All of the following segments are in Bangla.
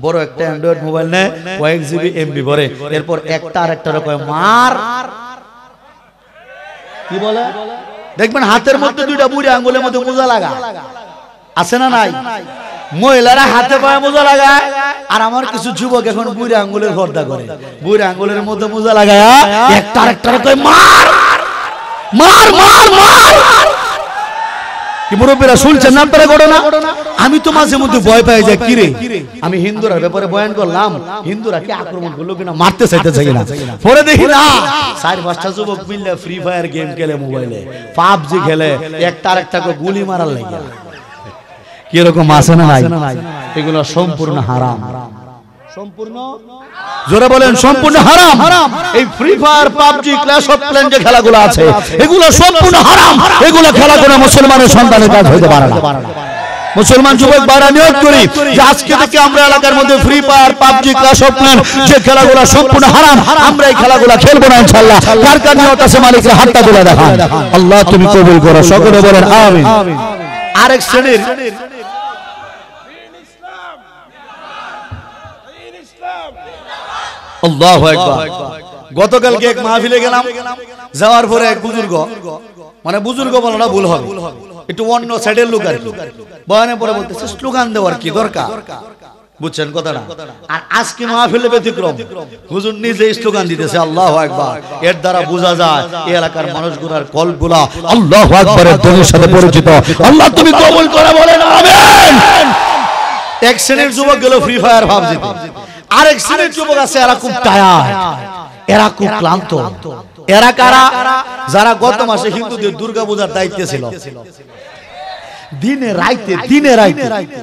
বড় একটা অ্যান্ড্রয়েড মোবাইল নেয়, কয়েক জিবি এমবি ভরে, এরপর একটা আরেকটা রকম মার, কি বলে দেখবেন হাতের মধ্যে দুইটা বুড়ি আঙ্গুলের মধ্যে মোজা লাগা আছে না নাই? মহিলারা হাতে পায়ে মোজা লাগায়, আর আমার কিছু যুবক এখন বুড়ি আঙ্গুলের পর্দা করে, বুড়ি আঙ্গুলের মধ্যে মোজা লাগায় একটা আরেকটা রকম মার মার মার মার। কি মুরব্বীরা শুনছেন না আপনারা ঘটনা? আমি তো মাঝে মধ্যে ভয় পাই যাই, কিরে আমি হিন্দুরা ব্যাপারে বয়ান করলাম, হিন্দুরা কি আক্রমণ করলো কিনা, মারতে চাইতেছে কিনা, পরে দেখি না 4-5টা যুবক মিলে ফ্রি ফায়ার গেম খেলে, মোবাইলে পাবজি খেলে, একটা আরেকটা গুলি মারার লাগে। কি রকম আছে না ভাই? এগুলো সম্পূর্ণ হারাম, সম্পূর্ণ জোরে বলেন সম্পূর্ণ হারাম। এই free fire, PUBG, clash of clans যে খেলাগুলো আছে এগুলো সম্পূর্ণ হারাম। এগুলো খেলা করে মুসলমানের সন্তানের কাজ হইতে পারে না। মুসলমান যুবক ভাইরা নিয়ত করি যে আজকে থেকে আমরা এলাকার মধ্যে free fire, PUBG, clash of clans যে খেলাগুলো সম্পূর্ণ হারাম, আমরা এই খেলাগুলো খেলবো না ইনশাআল্লাহ। কার কার নিয়ত আছে মালিকের হাতটা তুলে দেখান। আল্লাহ তুমি কবুল করো, সকলে বলেন আমিন। আরেক শ্রেণীর আল্লাহু আকবার। গতকালকে এক মাহফিলে গেলাম, যাওয়ার পরে এক বুজুর্গ, মানে বুজুর্গ বলাটা ভুল হবে, একটু অন্য সাইডের লোক আর কি, বয়ানের পরে বলতেছে স্লোগান দেওয়ার কি দরকার, বুঝছেন কথাটা? আর আজকে মাহফিলে ব্যতিক্রম, হুজুর নিজে স্লোগান দিতেছে আল্লাহু আকবার। এর দ্বারা বোঝা যায় এই এলাকার মানুষগুলোর কলগুলা আল্লাহু আকবারের ধ্বনির সাথে পরিচিত। আল্লাহ তুমি কবুল করে বলেন আমিন। এক শ্রেণীর যুবক গেল ফ্রি ফায়ার ভাবজিতে, আরেক শ্রেণীর যুবক আছে এরা খুব টায়ার্ড, এরা খুব ক্লান্ত। এরা কারা? যারা গত মাসে হিন্দুদের দুর্গা পূজার দায়িত্বে ছিল, দিনে রাইতে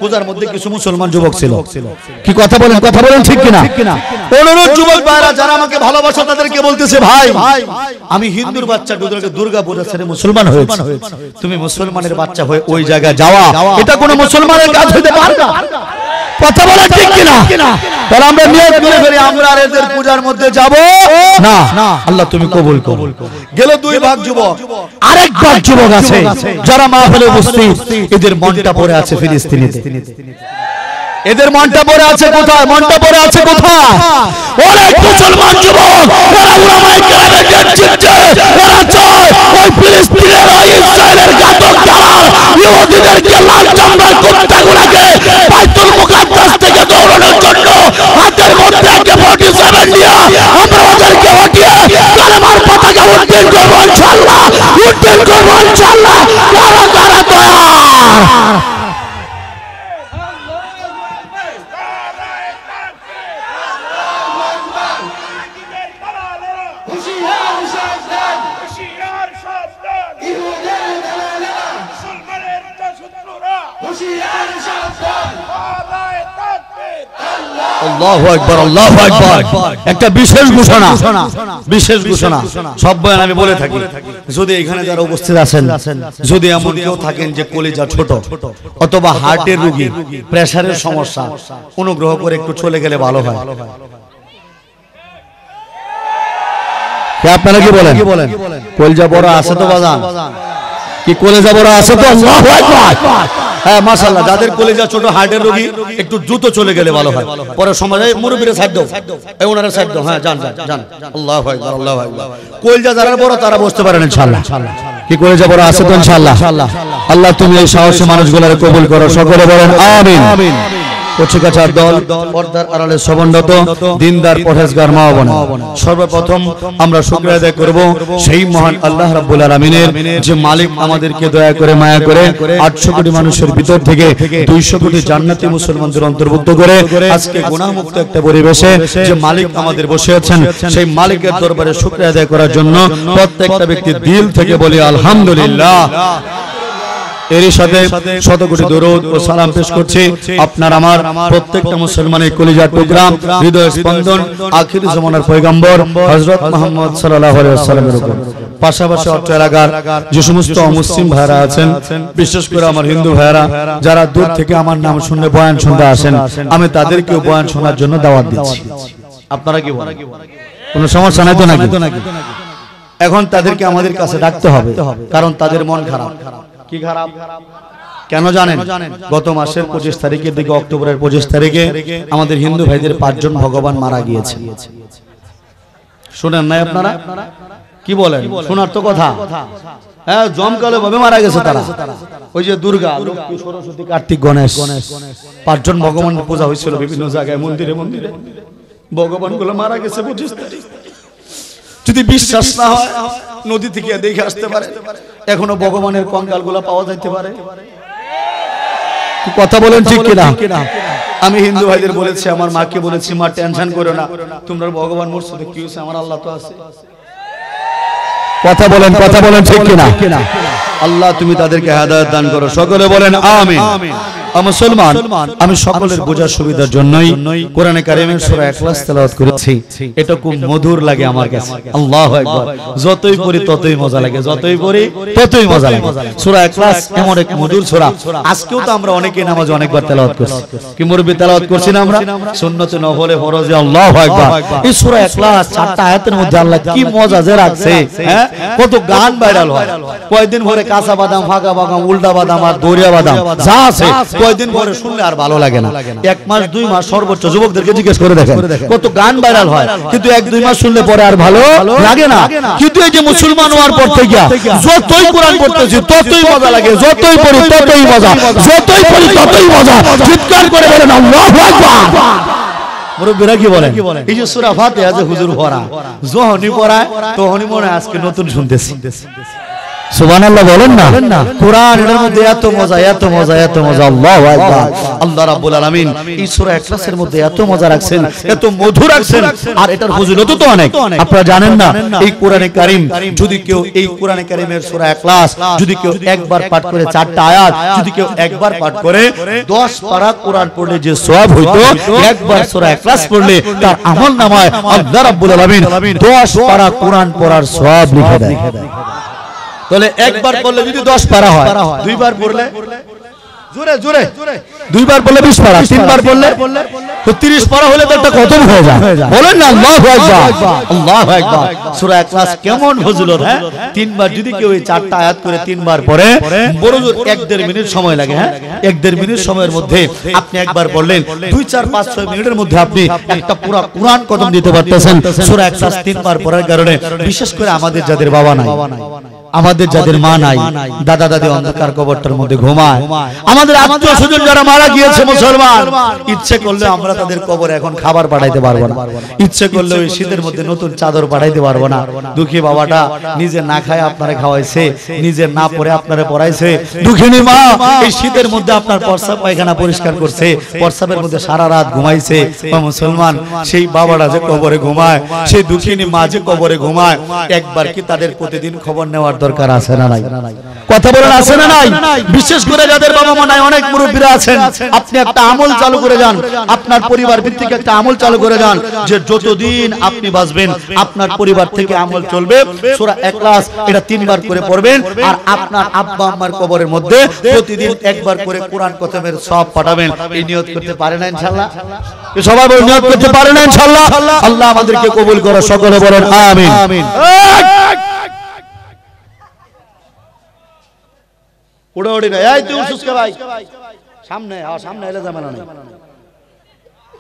পূজার মধ্যে কিছু মুসলমান যুবক ছিল। কি কথা বলেন, কথা বলেন ঠিক কিনা? অনুরোধ যুবক ভাইরা যারা আমাকে ভালোবাসো তাদেরকে বলতেছে, ভাই আমি হিন্দুর বাচ্চা দুর্গা পূজা ছেড়ে মুসলমান হয়েছি, তুমি মুসলমানের বাচ্চা হয়ে ওই জায়গায় যাওয়া, এটা কোনো মুসলমানের কাজ হইতে পারে না। কথা বলেন ঠিক কিনা? তাহলে আমরা নিয়ত করে ফেলি আমরা আর এদের পূজার মধ্যে যাব না। আল্লাহ তুমি কবুল করো। গেল দুই ভাগ যুবক, আরেক ভাগ যুবক আছে যারা মাহফিলে উপস্থিত, এদের মনটা পড়ে আছে ফিলিস্তিনিতে। এদের মনটা পড়ে আছে কোথায়? মনটা পড়ে আছে কোথায়? অনেক মুসলমান যুবক যারা উলামায়ে কেরামের নেতৃত্বে ওরা চায় ওই ফিলিস্তিনের ওই ইসরায়েলের ঘাতক দালাল ইহুদিদেরকে লাল চামড়ার কুত্তাগুলোকে বাইতুল মুকাদ্দাস থেকে দৌড়ানোর জন্য হাতের মধ্যে AK-47 নিয়ে আমরা ওদেরকে হটিয়ে কালেমার পতাকা উত্তোলন করব ইনশাআল্লাহ, উত্তোলন করব ইনশাআল্লাহ। কারা কারা তৈরি? আল্লাহু আকবার, আল্লাহু আকবার। একটা বিশেষ ঘোষণা, বিশেষ ঘোষণা সব বয়ান আমি বলে থাকি। যদি এখানে যারা উপস্থিত আছেন, যদি এমন কেউ থাকেন যে কলিজা ছোট অথবা হার্টের রোগী, প্রেসারের সমস্যা, অনুগ্রহ করে একটু চলে গেলে ভালো হয়। আপনারা কি বলেন? কলিজা বড় আছে তো বাজান? কি কলিজা বড় আছে তো? আল্লাহু আকবার। হ্যাঁ মাশাআল্লাহ। যাদের কলিজা ছোট, হার্টের রোগী, একটু দ্রুত চলে গেলে ভালো হয়। পরে সমাজে মুরব্বিরা সাইড দাও, এই ওনারা সাইড দাও। হ্যাঁ যান যান। আল্লাহু আকবার, আল্লাহু আকবার। কলিজা যারা বড় তারা বসতে পারেন ইনশাআল্লাহ। কি কলিজা বড় আছে তো ইনশাআল্লাহ? আল্লাহ তুমি এই সাহসী মানুষগুলোর কবুল করো, সকলে বলেন আমিন। কচিকাচার দল, পর্দার আড়ালে সমন্বিত দিনদার পরহেজগার মা বোন, সর্বপ্রথম আমরা শুকরিয়া আদায় করব সেই মহান আল্লাহ রাব্বুল আলামিনের যে মালিক আমাদেরকে দয়া করে মায়া করে 800 কোটি মানুষের ভিতর থেকে 200 কোটি জান্নাতি মুসলমানদের অন্তর্ভুক্ত করে আজকে গুনাহমুক্ত একটা পরিবেশে যে মালিক আমাদের বসে আছেন, সেই মালিকের দরবারে শুকরিয়া আদায় করার জন্য প্রত্যেকটা ব্যক্তি দিল থেকে বলি আলহামদুলিল্লাহ। এরই সাথে শত কোটি দরুদ ও সালাম পেশ করছি আপনার আমার প্রত্যেকটা মুসলমানের কলিজার টুকরা, হৃদয় স্পন্দন, আখির জামানার পয়গম্বর হযরত মুহাম্মদ সাল্লাল্লাহু আলাইহি ওয়াসাল্লামের উপর। পাশাপাশি অত্র এলাকার যে সমস্ত অমুসলিম ভাইরা আছেন, বিশেষ করে আমার হিন্দু ভাইরা যারা দূর থেকে আমার নাম শুনে বয়ান শুনতে আসেন, আমি তাদেরকেও বয়ান শোনার জন্য দাওয়াত দিচ্ছি। আপনারা কি বলেন? কোনো সমস্যা নাই তো নাকি? এখন তাদেরকে আমাদের কাছে ডাকতে হবে, কারণ তাদের মন খারাপ। কি খারাপ? কেন জানেন? গত মাসের 25 তারিখের দিকে, অক্টোবরের 25 তারিখে আমাদের হিন্দু ভাইদের 5 জন ভগবান মারা গিয়েছে। শুনেন নাই আপনারা? কি বলেন? শোনার তো কথা। হ্যাঁ, জমকালো ভাবে মারা গেছে তারা। ওই যে দুর্গা, লক্ষ্মী, সরস্বতী, কার্তিক, গণেশ, 5 জন ভগবানের পূজা হয়েছিল বিভিন্ন জায়গায়, মন্দিরে মন্দিরে। ভগবান গুলো মারা গেছে 25 তারিখ। যদি বিশ্বাস না হয় নদী থেকে দেখে আসতে পারে, এখনো ভগবানের কঙ্কাল গুলা পাওয়া যাইতে পারে। কথা বলেন ঠিক কিনা? আমি হিন্দু ভাইদের বলেছি, আমার মাকে বলেছি, মা টেনশন করো না, তোমরা ভগবান মরছে কি হয়েছে, আমার আল্লাহ তো আছে। কথা বলেন ঠিক কিনা? আল্লাহ তুমি তাদেরকে হেদায়েত দান করো, সকলে বলেন আমিন। মুসলমান, আমি সকলের বোঝার সুবিধার জন্যই কোরআনে কারিমের সূরা ইখলাস তেলাওয়াত করেছি। এটা খুব মধুর লাগে আমার কাছে। আল্লাহু আকবার। যতই পড়ি ততই মজা লাগে, যতই পড়ি ততই মজা লাগে। সূরা ইখলাস এমন এক মধুর সূরা। আজকেও তো আমরা অনেকেই নামাজে অনেকবার তেলাওয়াত করছি। কি মুরব্বি তেলাওয়াত করছি না আমরা? সুন্নতে নফলে ফরজে। আল্লাহু আকবার। এই সূরা ইখলাস 4টা আয়াতের মধ্যে আল্লাহ কি মজা যে রাখছে, হ্যাঁ? কত গান ভাইরাল হয়। কয়েকদিন পরে কাঁচা বাদাম, ফাঁকা বাদাম, উল্টা বাদাম আর দরিয়া বাদাম যা আছে, কয়েকদিন পরে শুনলে আর ভালো লাগে না। 1 মাস 2 মাস সর্বোচ্চ, যুবকদেরকে জিজ্ঞেস করে দেখেন কত গান ভাইরাল হয়, কিন্তু 1-2 মাস শুনলে পরে আর ভালো লাগে না। কিন্তু এই যে মুসলমান হওয়ার পর থেকে যতই কোরআন পড়তেছি ততই মজা লাগে, যতই পড়ি ততই মজা, যতই পড়ি ততই মজা। চিৎকার করে বলেন আল্লাহু আকবার। মুরব্বিরা কি বলেন? এই যে সূরা ফাতিহা যে হুজুর পড়া, যখনই পড়ায় তখনই মনে হয় আজকে নতুন শুনতেছি। সুবহানাল্লাহ বলেন না? কোরআন এর মধ্যে এত মজা, এত মজা, এত মজা। আল্লাহু আকবার। আল্লাহ রাব্বুল আলামিন এই সূরা ইখলাসের মধ্যে এত মজা রাখছেন, এত মধু রাখছেন, আর এটার ফজিলত তো অনেক। আপনারা জানেন না? এই কোরআনে কারীম যদি কেউ, এই কোরআনে কারীমের সূরা ইখলাস যদি কেউ একবার পাঠ করে, 4টা আয়াত যদি কেউ একবার পাঠ করে, 10 পারা কোরআন পড়লে যে সওয়াব হইতো, একবার সূরা ইখলাস পড়লে তার আমলনামায় আল্লাহ রাব্বুল আলামিন 10 পারা কোরআন পড়ার সওয়াব লিখে দেয়। তাহলে একবার পড়লে যদি 10 পারা হয়, 2 বার পড়লে জোরে জোরে 2 বার পড়লে 20 পারা, 3 বার পড়লে তো 30 পারা হলে তো একটা খতম হয়ে যায়। বলেন না আল্লাহু আকবার। আল্লাহু আকবার। সূরা ইখলাস কেমন ফজিলত, হ্যাঁ? 3 বার যদি কেউ এই 4টা আয়াত করে 3 বার পড়ে, বড় জোর 1-1.5 মিনিট সময় লাগে, হ্যাঁ? 1-1.5 মিনিট সময়ের মধ্যে আপনি একবার পড়লেন, 2, 4, 5, 6 মিনিটের মধ্যে আপনি একটা পুরো কোরআন খতম দিতে পারতেছেন সূরা ইখলাস 3 বার পড়ার কারণে। বিশেষ করে আমাদের যাদের বাবা নাই, আমাদের যাদের মা নাই, দাদা দাদি অন্ধকার কবরটার মধ্যে ঘুমায়, আমাদের আত্মীয় স্বজন যারা মারা গিয়েছে মুসলমান, ইচ্ছে করলে আমরা তাদের কবরে এখন খাবার পাঠাইতে পারবো না, ইচ্ছে করলে ওই শীতের মধ্যে নতুন চাদর পাঠাইতে পারবো না। দুঃখী বাবাটা নিজে না খায় আপনারে খাওয়াইছে, নিজে না পরে আপনারে পড়াইছে। দুঃখিনী মা এই শীতের মধ্যে আপনার প্রস্রাব পায়খানা পরিষ্কার করছে, প্রস্রাবের মধ্যে সারা রাত ঘুমাইছে। মুসলমান, সেই বাবাটা যে কবরে ঘুমায়, সেই দুঃখিনী মা যে কবরে ঘুমায়, একবার কি তাদের প্রতিদিন খবর নেওয়ার দরকার আছে না নাই? কথা বলেন আছে না নাই? বিশেষ করে যাদের বাবা মা নাই, অনেক মুরব্বীরা আছেন, আপনি একটা আমল চালু করে যান, আপনার পরিবার ভিত্তিক একটা আমল চালু করে যান, যে যতদিন আপনি বাঁচবেন আপনার পরিবার থেকে আমল চলবে। সূরা ইখলাস এটা 3 বার করে পড়বেন, আর আপনার আব্বা আম্মার কবরের মধ্যে প্রতিদিন একবার করে কোরআন খতমের সওয়াব পাঠাবেন। এই নিয়ত করতে পারে না ইনশাআল্লাহ? সবাই বলেন নিয়ত করতে পারে না ইনশাআল্লাহ? আল্লাহ আমাদেরকে কবুল করে, সকলে বলেন আমিন। উড়ে না, এই তুই উঠছস ভাই, সামনে সামনে এলে জামানা নাই।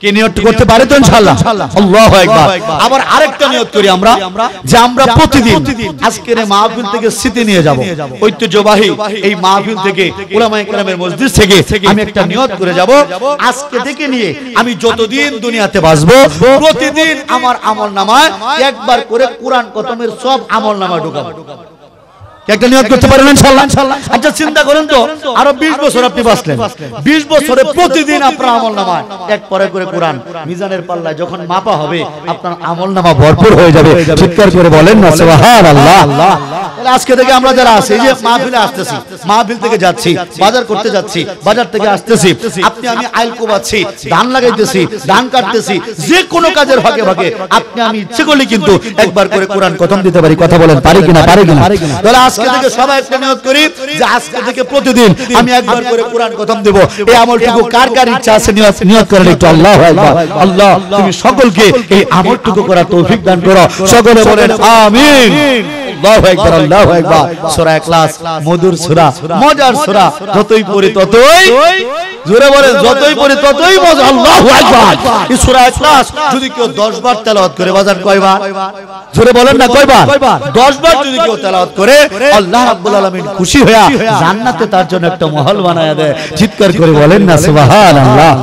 কি নিয়ত করতে পারে তো ইনশাআল্লাহ? আল্লাহু আকবার। আবার আরেকটা নিয়ত করি আমরা, যে আমরা প্রতিদিন আজকের এই মাহফিল থেকে স্মৃতি নিয়ে যাব, ঐতিহ্যবাহী এই মাহফিল থেকে, উলামায়ে কেরামের মজলিস থেকে আমি একটা নিয়ত করে যাব, আজকে থেকে নিয়ে আমি যতদিন দুনিয়াতে বাঁচবো প্রতিদিন আমার আমলনামায় একবার করে কোরআন খতমের সব আমলনামায় ঢুকাবো। একটা নিয়ত করতে পারেন ইনশাআল্লাহ? আচ্ছা চিন্তা করেন তো, আরো 20 বছর আপনি বাঁচলেন, 20 বছরে প্রতিদিন আপনার আমলনামায় এক পরে করে কোরআন, মিজানের পাল্লায় যখন মাপা হবে আপনার আমলনামা ভরপুর হয়ে যাবে। চিৎকার করে বলেন না সুবহানাল্লাহ। তাহলে আজকে থেকে আমরা যারা আছি, এই যে মাহফিলে আসতেছি, মাহফিল থেকে যাচ্ছি, বাজার করতে যাচ্ছি, বাজার থেকে আসতেছি, আপনি আমি আইল কোবাচ্ছি, ধান লাগাইতেছি, ধান কাটতেছি, যে কোনো কাজের ভাগে ভাগে আপনি আমি ইচ্ছে করলে কিন্তু একবার করে কোরআন খতম দিতে পারি। কথা বলেন পারি কিনা? পারি কিনা? তাহলে আজকে থেকে সবাই একটা নিয়ত করি যে আজকে থেকে প্রতিদিন আমি একবার করে কোরআন খতম দেব। এই আমলটুকু কার কার ইচ্ছা আছে নিয়ত করেন একটু। আল্লাহু আকবার। আল্লাহ তুমি সকলকে এই আমলটুকু করার তৌফিক দান করো, সকলে বলেন আমিন। আল্লাহু আকবার আল্লাহু আকবার সূরা ইখলাস মধুর সূরা মজার সূরা যতই পড়ি ততই জোরে বলেন যতই পড়ি ততই মজা আল্লাহু আকবার এই সূরা ইখলাস যদি কেউ 10 বার তেলাওয়াত করে বাজার কয়বার জোরে বলেন না কয়বার 10 বার যদি কেউ তেলাওয়াত করে আল্লাহ রাব্বুল আলামিন খুশি হয়ে জান্নাতে তার জন্য একটা মহল বানায়া দেয় চিৎকার করে বলেন না সুবহানাল্লাহ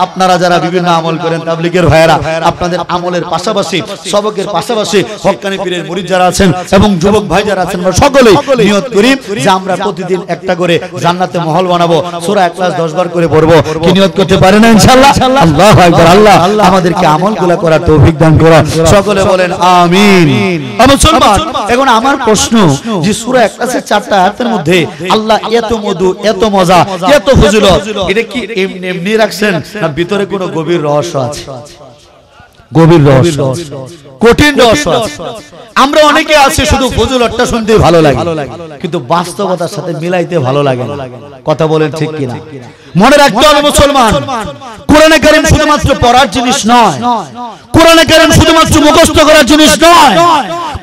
আপনারা যারা বিভিন্ন আমল করেন তাবলীগের ভাইরা আপনাদের আমলের পাশাপাশি সবকের পাশাপাশি হক্কানি পীরের মুরিদ যারা আছেন এবং যুবক ভাই যারা আছেন আমরা সকলেই নিয়ত করি যে আমরা প্রতিদিন একটা করে জান্নাতে মহল বানাবো সূরা ইখলাস 10 বার করে পড়বো কি নিয়ত করতে পারেন না ইনশাআল্লাহ আল্লাহু আকবার আল্লাহ আমাদেরকে আমলগুলো করার তৌফিক দান করুন সকলে বলেন আমিন মুসলমান এখন আমার প্রশ্ন যে সূরা ইখলাসের 4টা আয়াতের মধ্যে আল্লাহ এত মধু এত মজা এত ফজিলত এটা কি এমনি এমনি রাখছেন না ভিতরে কোনো গভীর রহস্য আছে গভীর রহস্য কঠিন রহস্য আমরা অনেকে আছি শুধু ফজিলতটা শুনতে ভালো লাগে কিন্তু বাস্তবতার সাথে মিলাইতে ভালো লাগে না কথা বলেন ঠিক কিনা মনে রাখতে হবে মুসলমান কোরআনে কারীম শুধুমাত্র পড়ার জিনিস নয় কোরআনে কারীম শুধুমাত্র মুখস্থ করার জিনিস নয়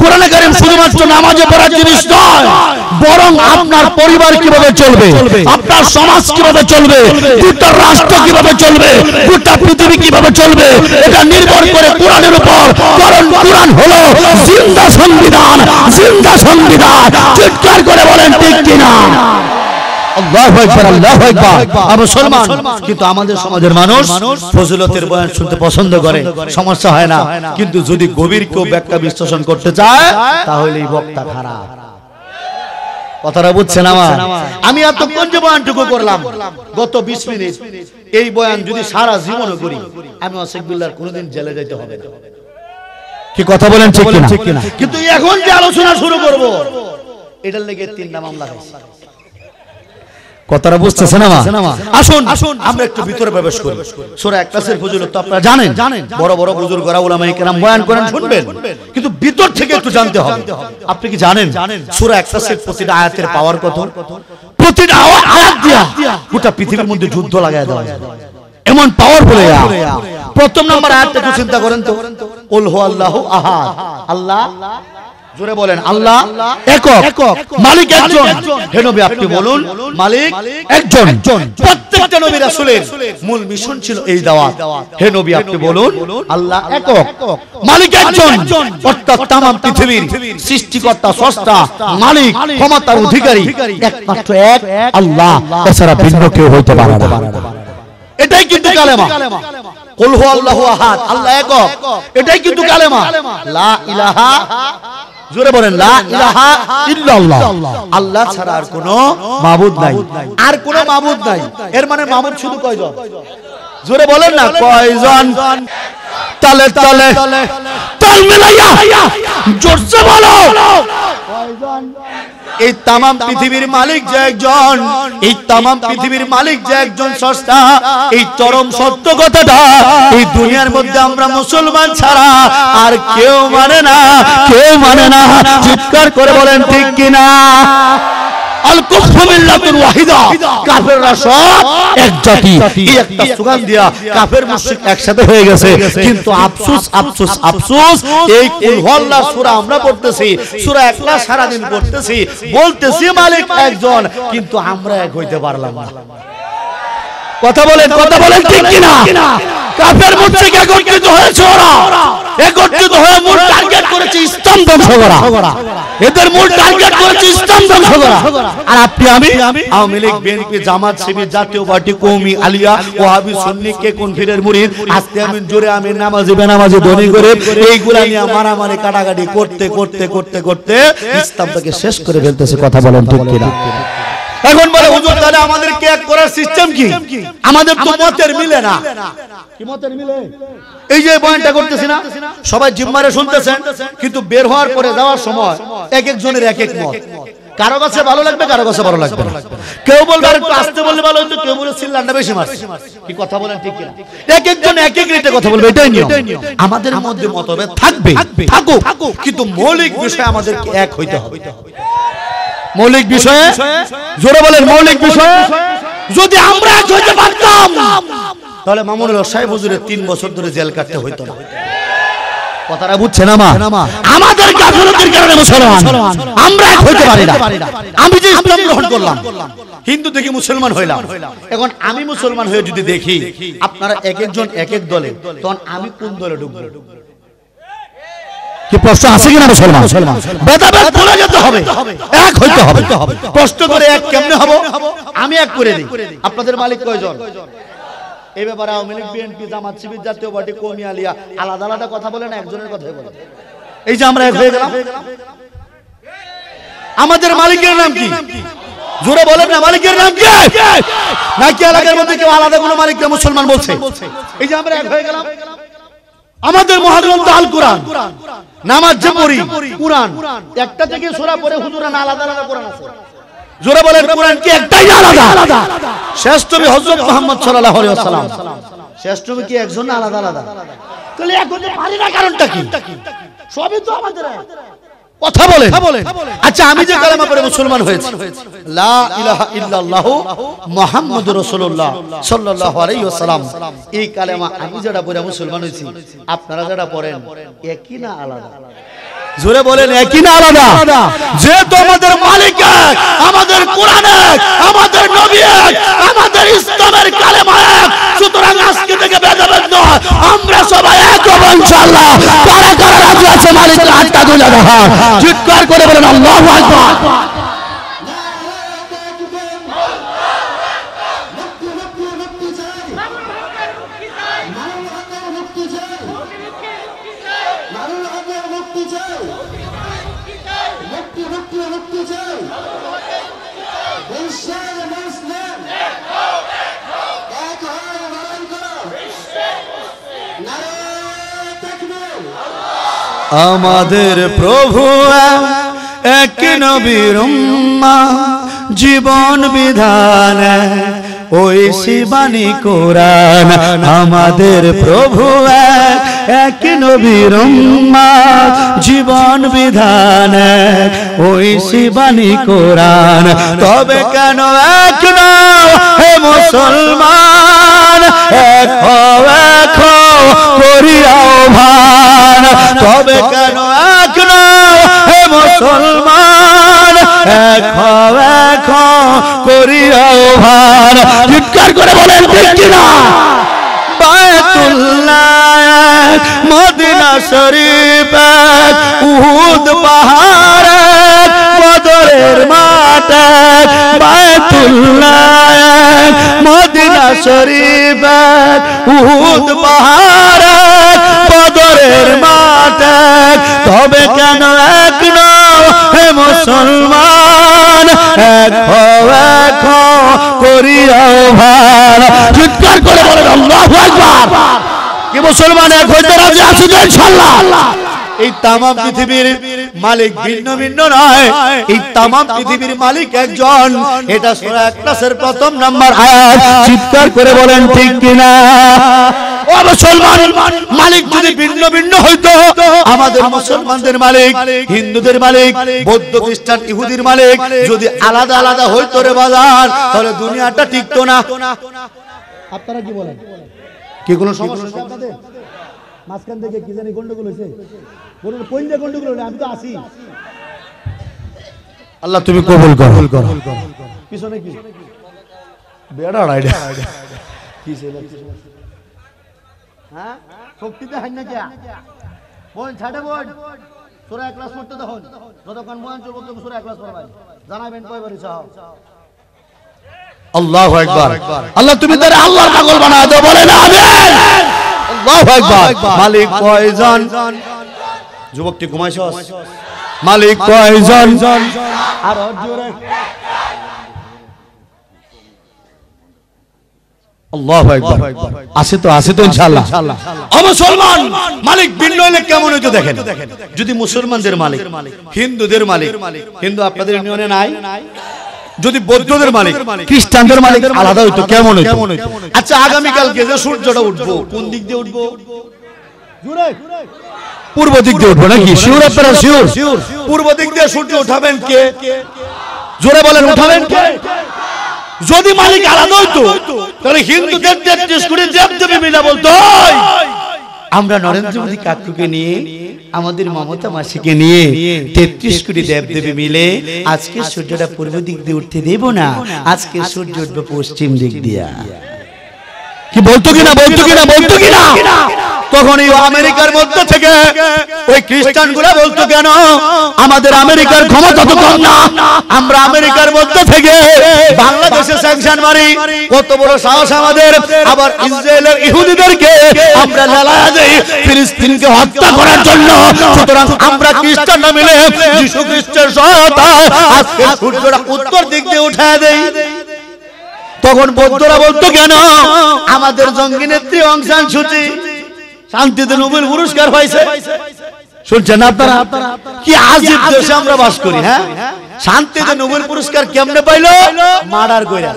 কোরআনে কারীম শুধুমাত্র নামাজে পড়ার জিনিস নয় বরং আপনার পরিবার কিভাবে চলবে আপনার সমাজ কিভাবে চলবে গোটা রাষ্ট্র কিভাবে চলবে গোটা পৃথিবী কিভাবে চলবে এটা নির্ভর করে কোরআনের উপর কারণ কোরআন হলো জিন্দা সংবিধান চিৎকার করে বলেন ঠিক কিনা আল্লাহু আকবার আল্লাহু আকবার মুসলমান কিন্তু আমাদের সমাজের মানুষ ফজিলতের বয়ান শুনতে পছন্দ করে সমস্যা হয় না কিন্তু যদি গভীর কেউ ব্যাখ্যা বিশ্লেষণ করতে চায় তাহলে এই বক্তা খারাপ কথাটা বুঝছেন আমার আমি এতক্ষণ যে বয়ানটুকু করলাম গত 20 মিনিট এই বয়ান যদি সারা জীবনও করি আমি আশিক বিল্লাহর কোনোদিন জেলে যেতে হবে না কি কথা বলেন ঠিক কিনা কিন্তু এখন যে আলোচনা শুরু করব এটার লেগে 3টা মামলা হয়েছে কথাটা বুঝতেছেন না আসুন আমরা একটু ভিতরে প্রবেশ করি সূরা ইখলাসের ফজিলত তো আপনারা জানেন বড় বড় বুজুর্গরা উলামায়ে কেরাম বয়ান করেন শুনবেন কিন্তু ভিতর থেকে একটু জানতে হবে আপনি কি জানেন সূরা ইখলাসের প্রতিটা আয়াতের পাওয়ার কত প্রতিটা আয়াত দিয়া গোটা পৃথিবীর মধ্যে যুদ্ধ লাগায় দেওয়া যায় এমন পাওয়ারফুল প্রথম নাম্বার আয়াতটা একটু চিন্তা করেন তো কুল হুয়াল্লাহু আহাদ আল্লাহ জোরে বলেন আল্লাহ একক মালিক একজন হে নবী আপনি বলুন মালিক একজন প্রত্যেকটা নবী রাসূলের মূল মিশন ছিল এই দাওয়াত হে নবী আপনি বলুন আল্লাহ একক মালিক একজন অর্থাৎ तमाम পৃথিবীর সৃষ্টিকর্তা স্রষ্টা মালিক ক্ষমতার অধিকারী একমাত্র এক আল্লাহ এছাড়া ভিন্ন কেউ হইতে পারে না এটাই কিন্তু কালেমা কুল হুয়াল্লাহু আহাদ আল্লাহ একক এটাই কিন্তু কালেমা লা ইলাহা জোরে বলেন লা ইলাহা ইল্লাল্লাহ আল্লাহ ছাড়া আর কোনো মাবুদ নাই আর কোনো মাবুদ নাই এর মানে মাবুদ শুধু কয়জন জোরে বলেন না কয়জন তালে তালে তাল মিলাইয়া জোরসে বলো কয়জন এই तमाम পৃথিবীর মালিক যে একজন এই तमाम পৃথিবীর মালিক যে একজন স্রষ্টা এই চরম সত্য কথাটা এই দুনিয়ার মধ্যে আমরা মুসলমান ছাড়া আর কেউ মানে না চিৎকার করে বলেন ঠিক কিনা আল কুফরু মিল্লাতুন ওয়াহিদা কাফেররা সব এক জাতি এই একটা স্লোগান দিয়া কাফের মুশরিক একসাথে হয়ে গেছে কিন্তু আফসোস এই কুল হুয়াল্লাহ সূরা আমরা পড়তেছি সূরা ইখলাস সারা দিন পড়তেছি বলতেছি মালিক একজন কিন্তু আমরা এক হইতে পারলাম না কথা বলেন ঠিক কিনা কাফের মুশরিক একত্রিত হয়েছে ওরা একত্রিত হয়ে মূল টার্গেট করেছে ইসলাম ধ্বংস করা এদের মূল টার্গেট করেছে ইসলাম ধ্বংস করা আর আপনি আমি আওয়ামী লীগ বিএনপি জামাত শিবির জাতীয় পার্টি কওমি আলিয়া ওয়াহাবি সুন্নি কে কোন ফিরের মুরিদ আস্তে আমি জোরে আমি নামাজি বেনামাজি ধনী করে এইগুলা নিয়ে মারামারি কাটাকাটি করতে ইসলামটাকে শেষ করে ফেলতেছে কথা বলেন ঠিক কিনা এখন বলে হুজুর তাহলে আমাদেরকে এক করার সিস্টেম কি আমাদের তো মতের মিলে না কি মতের মিলে এই যে বয়ানটা করতেছি না সবাই জিম্মারে শুনতেছেন কিন্তু বের হওয়ার পরে যাওয়ার সময় এক একজনের এক এক মত কারো কাছে ভালো লাগবে কারো কাছে ভালো লাগবে না কেউ বলবে আর একটু আস্তে বললে ভালো হতো কেউ বলে চিল্লানটা বেশি মারছে কি কথা বলেন ঠিক কিনা এক একজন এক এক রেটে কথা বলবে এটাই নিয়ম আমাদের মধ্যে মতভেদ থাকবে থাকুক কিন্তু মৌলিক বিষয় আমাদেরকে এক হইতে হবে মৌলিক বিষয়ে জোরে বলেন মৌলিক বিষয়ে যদি আমরা এক হইতে পারতাম তাহলে মামুনুল হক সাহেব হুজুরের 3 বছর ধরে জেল কাটতে হইতো না কথাটা বুঝছে না মা? আমাদের গাফিলতির কারণে মুসলমান আমরা এক হইতে পারি না। আমি যে ইসলাম গ্রহণ করলাম, হিন্দু থেকে মুসলমান হইলাম, এখন আমি মুসলমান হয়ে যদি দেখি আপনারা এক একজন এক এক দলে, তখন আমি কোন দলে ঢুকবো? কি প্রশ্ন আছে কিনা? মুসলমান ভেদাভেদ ভুলে যেতে হবে, এক হইতে হবে। প্রশ্ন করে এক কেমনে হব? আমি এক করে দিই। আপনাদের মালিক কয়জন? এই ব্যাপারে আওয়ামী লীগ, বিএনপি, জামাত, শিবির, জাতীয় পার্টি, কওমি আলিয়া আলাদা আলাদা কথা বলে না, একজনের কথাই বলে। এই যে আমরা এক হয়ে গেলাম, আমাদের মালিকের নাম কি? জোরে বলেন না, মালিকের নাম কি? নাকি এলাকার মধ্যে কেউ আলাদা কোনো মালিককে মুসলমান বলছে? এই যে আমরা এক হয়ে গেলাম, আমাদের মহাগ্রন্থ আল কোরআন, নামাজ যে পড়ি কোরআন, একটা থেকে সূরা পড়ে হুজুরা না আলাদা আলাদা কোরআন আছে। জোরে বলেন, কোরআন কি একটাই আলাদা? শেষ নবী হযরত মুহাম্মদ সাল্লাল্লাহু আলাইহি ওয়াসাল্লাম, শেষ নবী কি একজন না আলাদা আলাদা? তাহলে এক হতে পারি না, কারণটা কি? সবই তো আমাদের কথা বলেন। আচ্ছা, আমি যে কালেমা পড়ে মুসলমান হয়েছি, লা ইলাহা ইল্লাল্লাহ মুহাম্মাদুর রাসূলুল্লাহ সাল্লাল্লাহু আলাইহি ওয়াসাল্লাম, এই কালেমা আমি যেটা পড়ে মুসলমান হয়েছি, আপনারা যেটা পড়েন একই না আলাদা? জোরে বলেন, একই না আলাদা? যেহেতু আমাদের মালিক এক, আমাদের কোরআন এক, আমাদের নবী এক, আমাদের ইসলামের কালেমা এক, সুতরাং আজকে থেকে ভেদাভেদ নয়, আমরা সবাই এক হব ইনশাআল্লাহ। কারা কারা রাজি আছে মালিকের হাতটা তুলে দাও, চিৎকার করে বলেন আল্লাহু আকবার। আমাদের প্রভু এক, নবীর উম্মাহ, জীবন বিধান ওই শিবানী কোরআন। আমাদের প্রভু এক, নবীর উম্মাহ, জীবন বিধান ওই শিবানী কোরআন। তবে কেন এক নও হে মুসলমান, এক হও এক হও করিয়াও ভান। তবে কেন এক নও হে মুসলমান, এক হও এক হও করিয়াও ভান। চিৎকার করে বলেন ঠিক কিনা? বায়তুল্লাহ, মদিনা শরীফ, উহুদ পাহাড়, বদরের মাঠ। বায়তুল্লাহ, মদিনা শরীফ, উহুদ পাহাড়, বদরের মাঠ। তবে কেন এক নও হে মুসলমান, এক হও এক হও করিয়াও ভান। চিৎকার করে বলেন আল্লাহু আকবার। কি মুসলমান এক হইতে রাজি আছো ইনশাআল্লাহ? এই তামাম পৃথিবীর মালিক ভিন্ন ভিন্ন নয়, এই তামাম পৃথিবীর মালিক একজন। এটা সূরা ইখলাসের প্রথম নাম্বার আয়াত। চিৎকার করে বলেন ঠিক কিনা? ও মুসলমান, মালিক যদি ভিন্ন ভিন্ন হইতো, আমাদের মুসলমানদের মালিক, হিন্দুদের মালিক, বৌদ্ধ, খ্রিস্টান, ইহুদির মালিক যদি আলাদা আলাদা হইতো রে বাজার, তাহলে দুনিয়াটা টিকতো না। আপনারা কি বলেন? কি কোনো সমস্যা আপনাদের? মাঝখান থেকে কি জানি গন্ডগোল হয়েছে? কোন যে গন্ডগোল হলো? আমি তো আছি। আল্লাহ তুমি কবুল করো। পিছনে কি বেড়া রাইডা কি ছিল? হ্যাঁ, শক্তিতে হাই না কিয়া বোন ছাড়ে বোন সূরা ইখলাস পড়তে তখন যতক্ষণ বয়ান চলবে তখন সূরা ইখলাস পড়বেন। জানাবেন কয়বারই চাও। আল্লাহু আকবার। আল্লাহ তুমি তারে আল্লাহর পাগল বানায় দাও, বলেন আমিন। আল্লাহু আকবার। মালিক কয়জন? যুবকটি ঘুমাইছস? মালিক কয়জন? আর জোরে আল্লাহু আকবার। আছে তো ইনশাআল্লাহ। ও মুসলমান, মালিক ভিন্ন হলে কেমন হইতো দেখেন। যদি মুসলমানদের মালিক, হিন্দুদের মালিক, হিন্দু আপনাদের ইউনিয়নে নাই, যদি বৌদ্ধদের মালিক, খ্রিস্টানদের মালিক আলাদা হইতো কেমন হইতো? আচ্ছা, আগামী কালকে যে সূর্যটা উঠবো কোন দিক দিয়ে উঠবো? পূর্ব দিক দিয়ে উঠবো নাকি? শিওর আপনারা? শিওর? পূর্ব দিক দিয়ে সূর্য উঠাবেন কে? জোরে বলেন, উঠাবেন কে? যদি মালিক আলাদা হইতো তাহলে হিন্দুদের 33 কোটি দেবদেবী মিলা বলতো আমরা নরেন্দ্র মোদী কাকুকে নিয়ে আমাদের মমতা মাসিকে নিয়ে 33 কোটি দেবদেবী মিলে আজকে সূর্যটা পূর্ব দিক দিয়ে উঠতে দেব না, আজকে সূর্য উঠবে পশ্চিম দিক দিয়ে। কি বলতো কিনা তখন এই আমেরিকার মধ্যে থেকে ওই খ্রিস্টান গুলা বলতো, কেন আমাদের আমেরিকার ক্ষমতা তো কম না, আমরা আমেরিকার মধ্যে থেকে বাংলাদেশে স্যাংশন মারি, কত বড় সাহস আমাদের, আবার ইসরায়েলের ইহুদিদেরকে আমরা লেলায়া দেই ফিলিস্তিনকে হত্যা করার জন্য। সুতরাং আমরা খ্রিস্টানরা মিলে যীশু খ্রিস্টের সহায়তায় আজকে সূর্যটা উত্তর দিক দিয়ে উঠায় দেই। তখন বৌদ্ধরা বলতো, কেন আমাদের জঙ্গি নেত্রী অং সান সু চি শান্তিতে নোবেল পুরস্কার পাইছে। শুনছেন আপনারা কি আজীব দেশে আমরা বাস করি? হ্যাঁ, শান্তিতে নোবেল পুরস্কার কেমনে পাইলো? মার্ডার কইরা।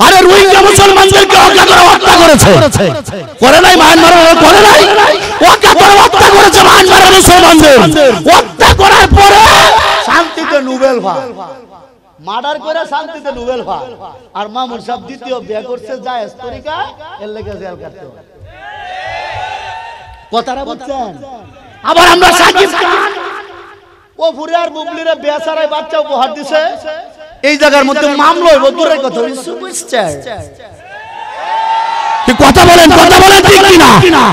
আরে রোহিঙ্গা মুসলমানদেরকে হত্যা করেছে, করে নাই? মায়ানমার করে নাই? হত্যা করেছে মায়ানমারের মুসলমানদের। হত্যা করার পরে শান্তিতে নোবেল পায়, মার্ডার করে শান্তিতে নোবেল পায়। আর মামুন সাহেব দ্বিতীয় বিয়ে করছে জায়েজ তরিকা, এর লেগে জেল কাটতে হবে। কথাটা বুঝছেন? আবার আমরা সাকিব খান ও ফুরিয়ার মুবলিরে বেচারাই বাচ্চা উপহার দিছে, এই জায়গার মধ্যে মামলা হইব দূরের কথা। সুপারস্টার কি কথা বলেন ঠিক কিনা?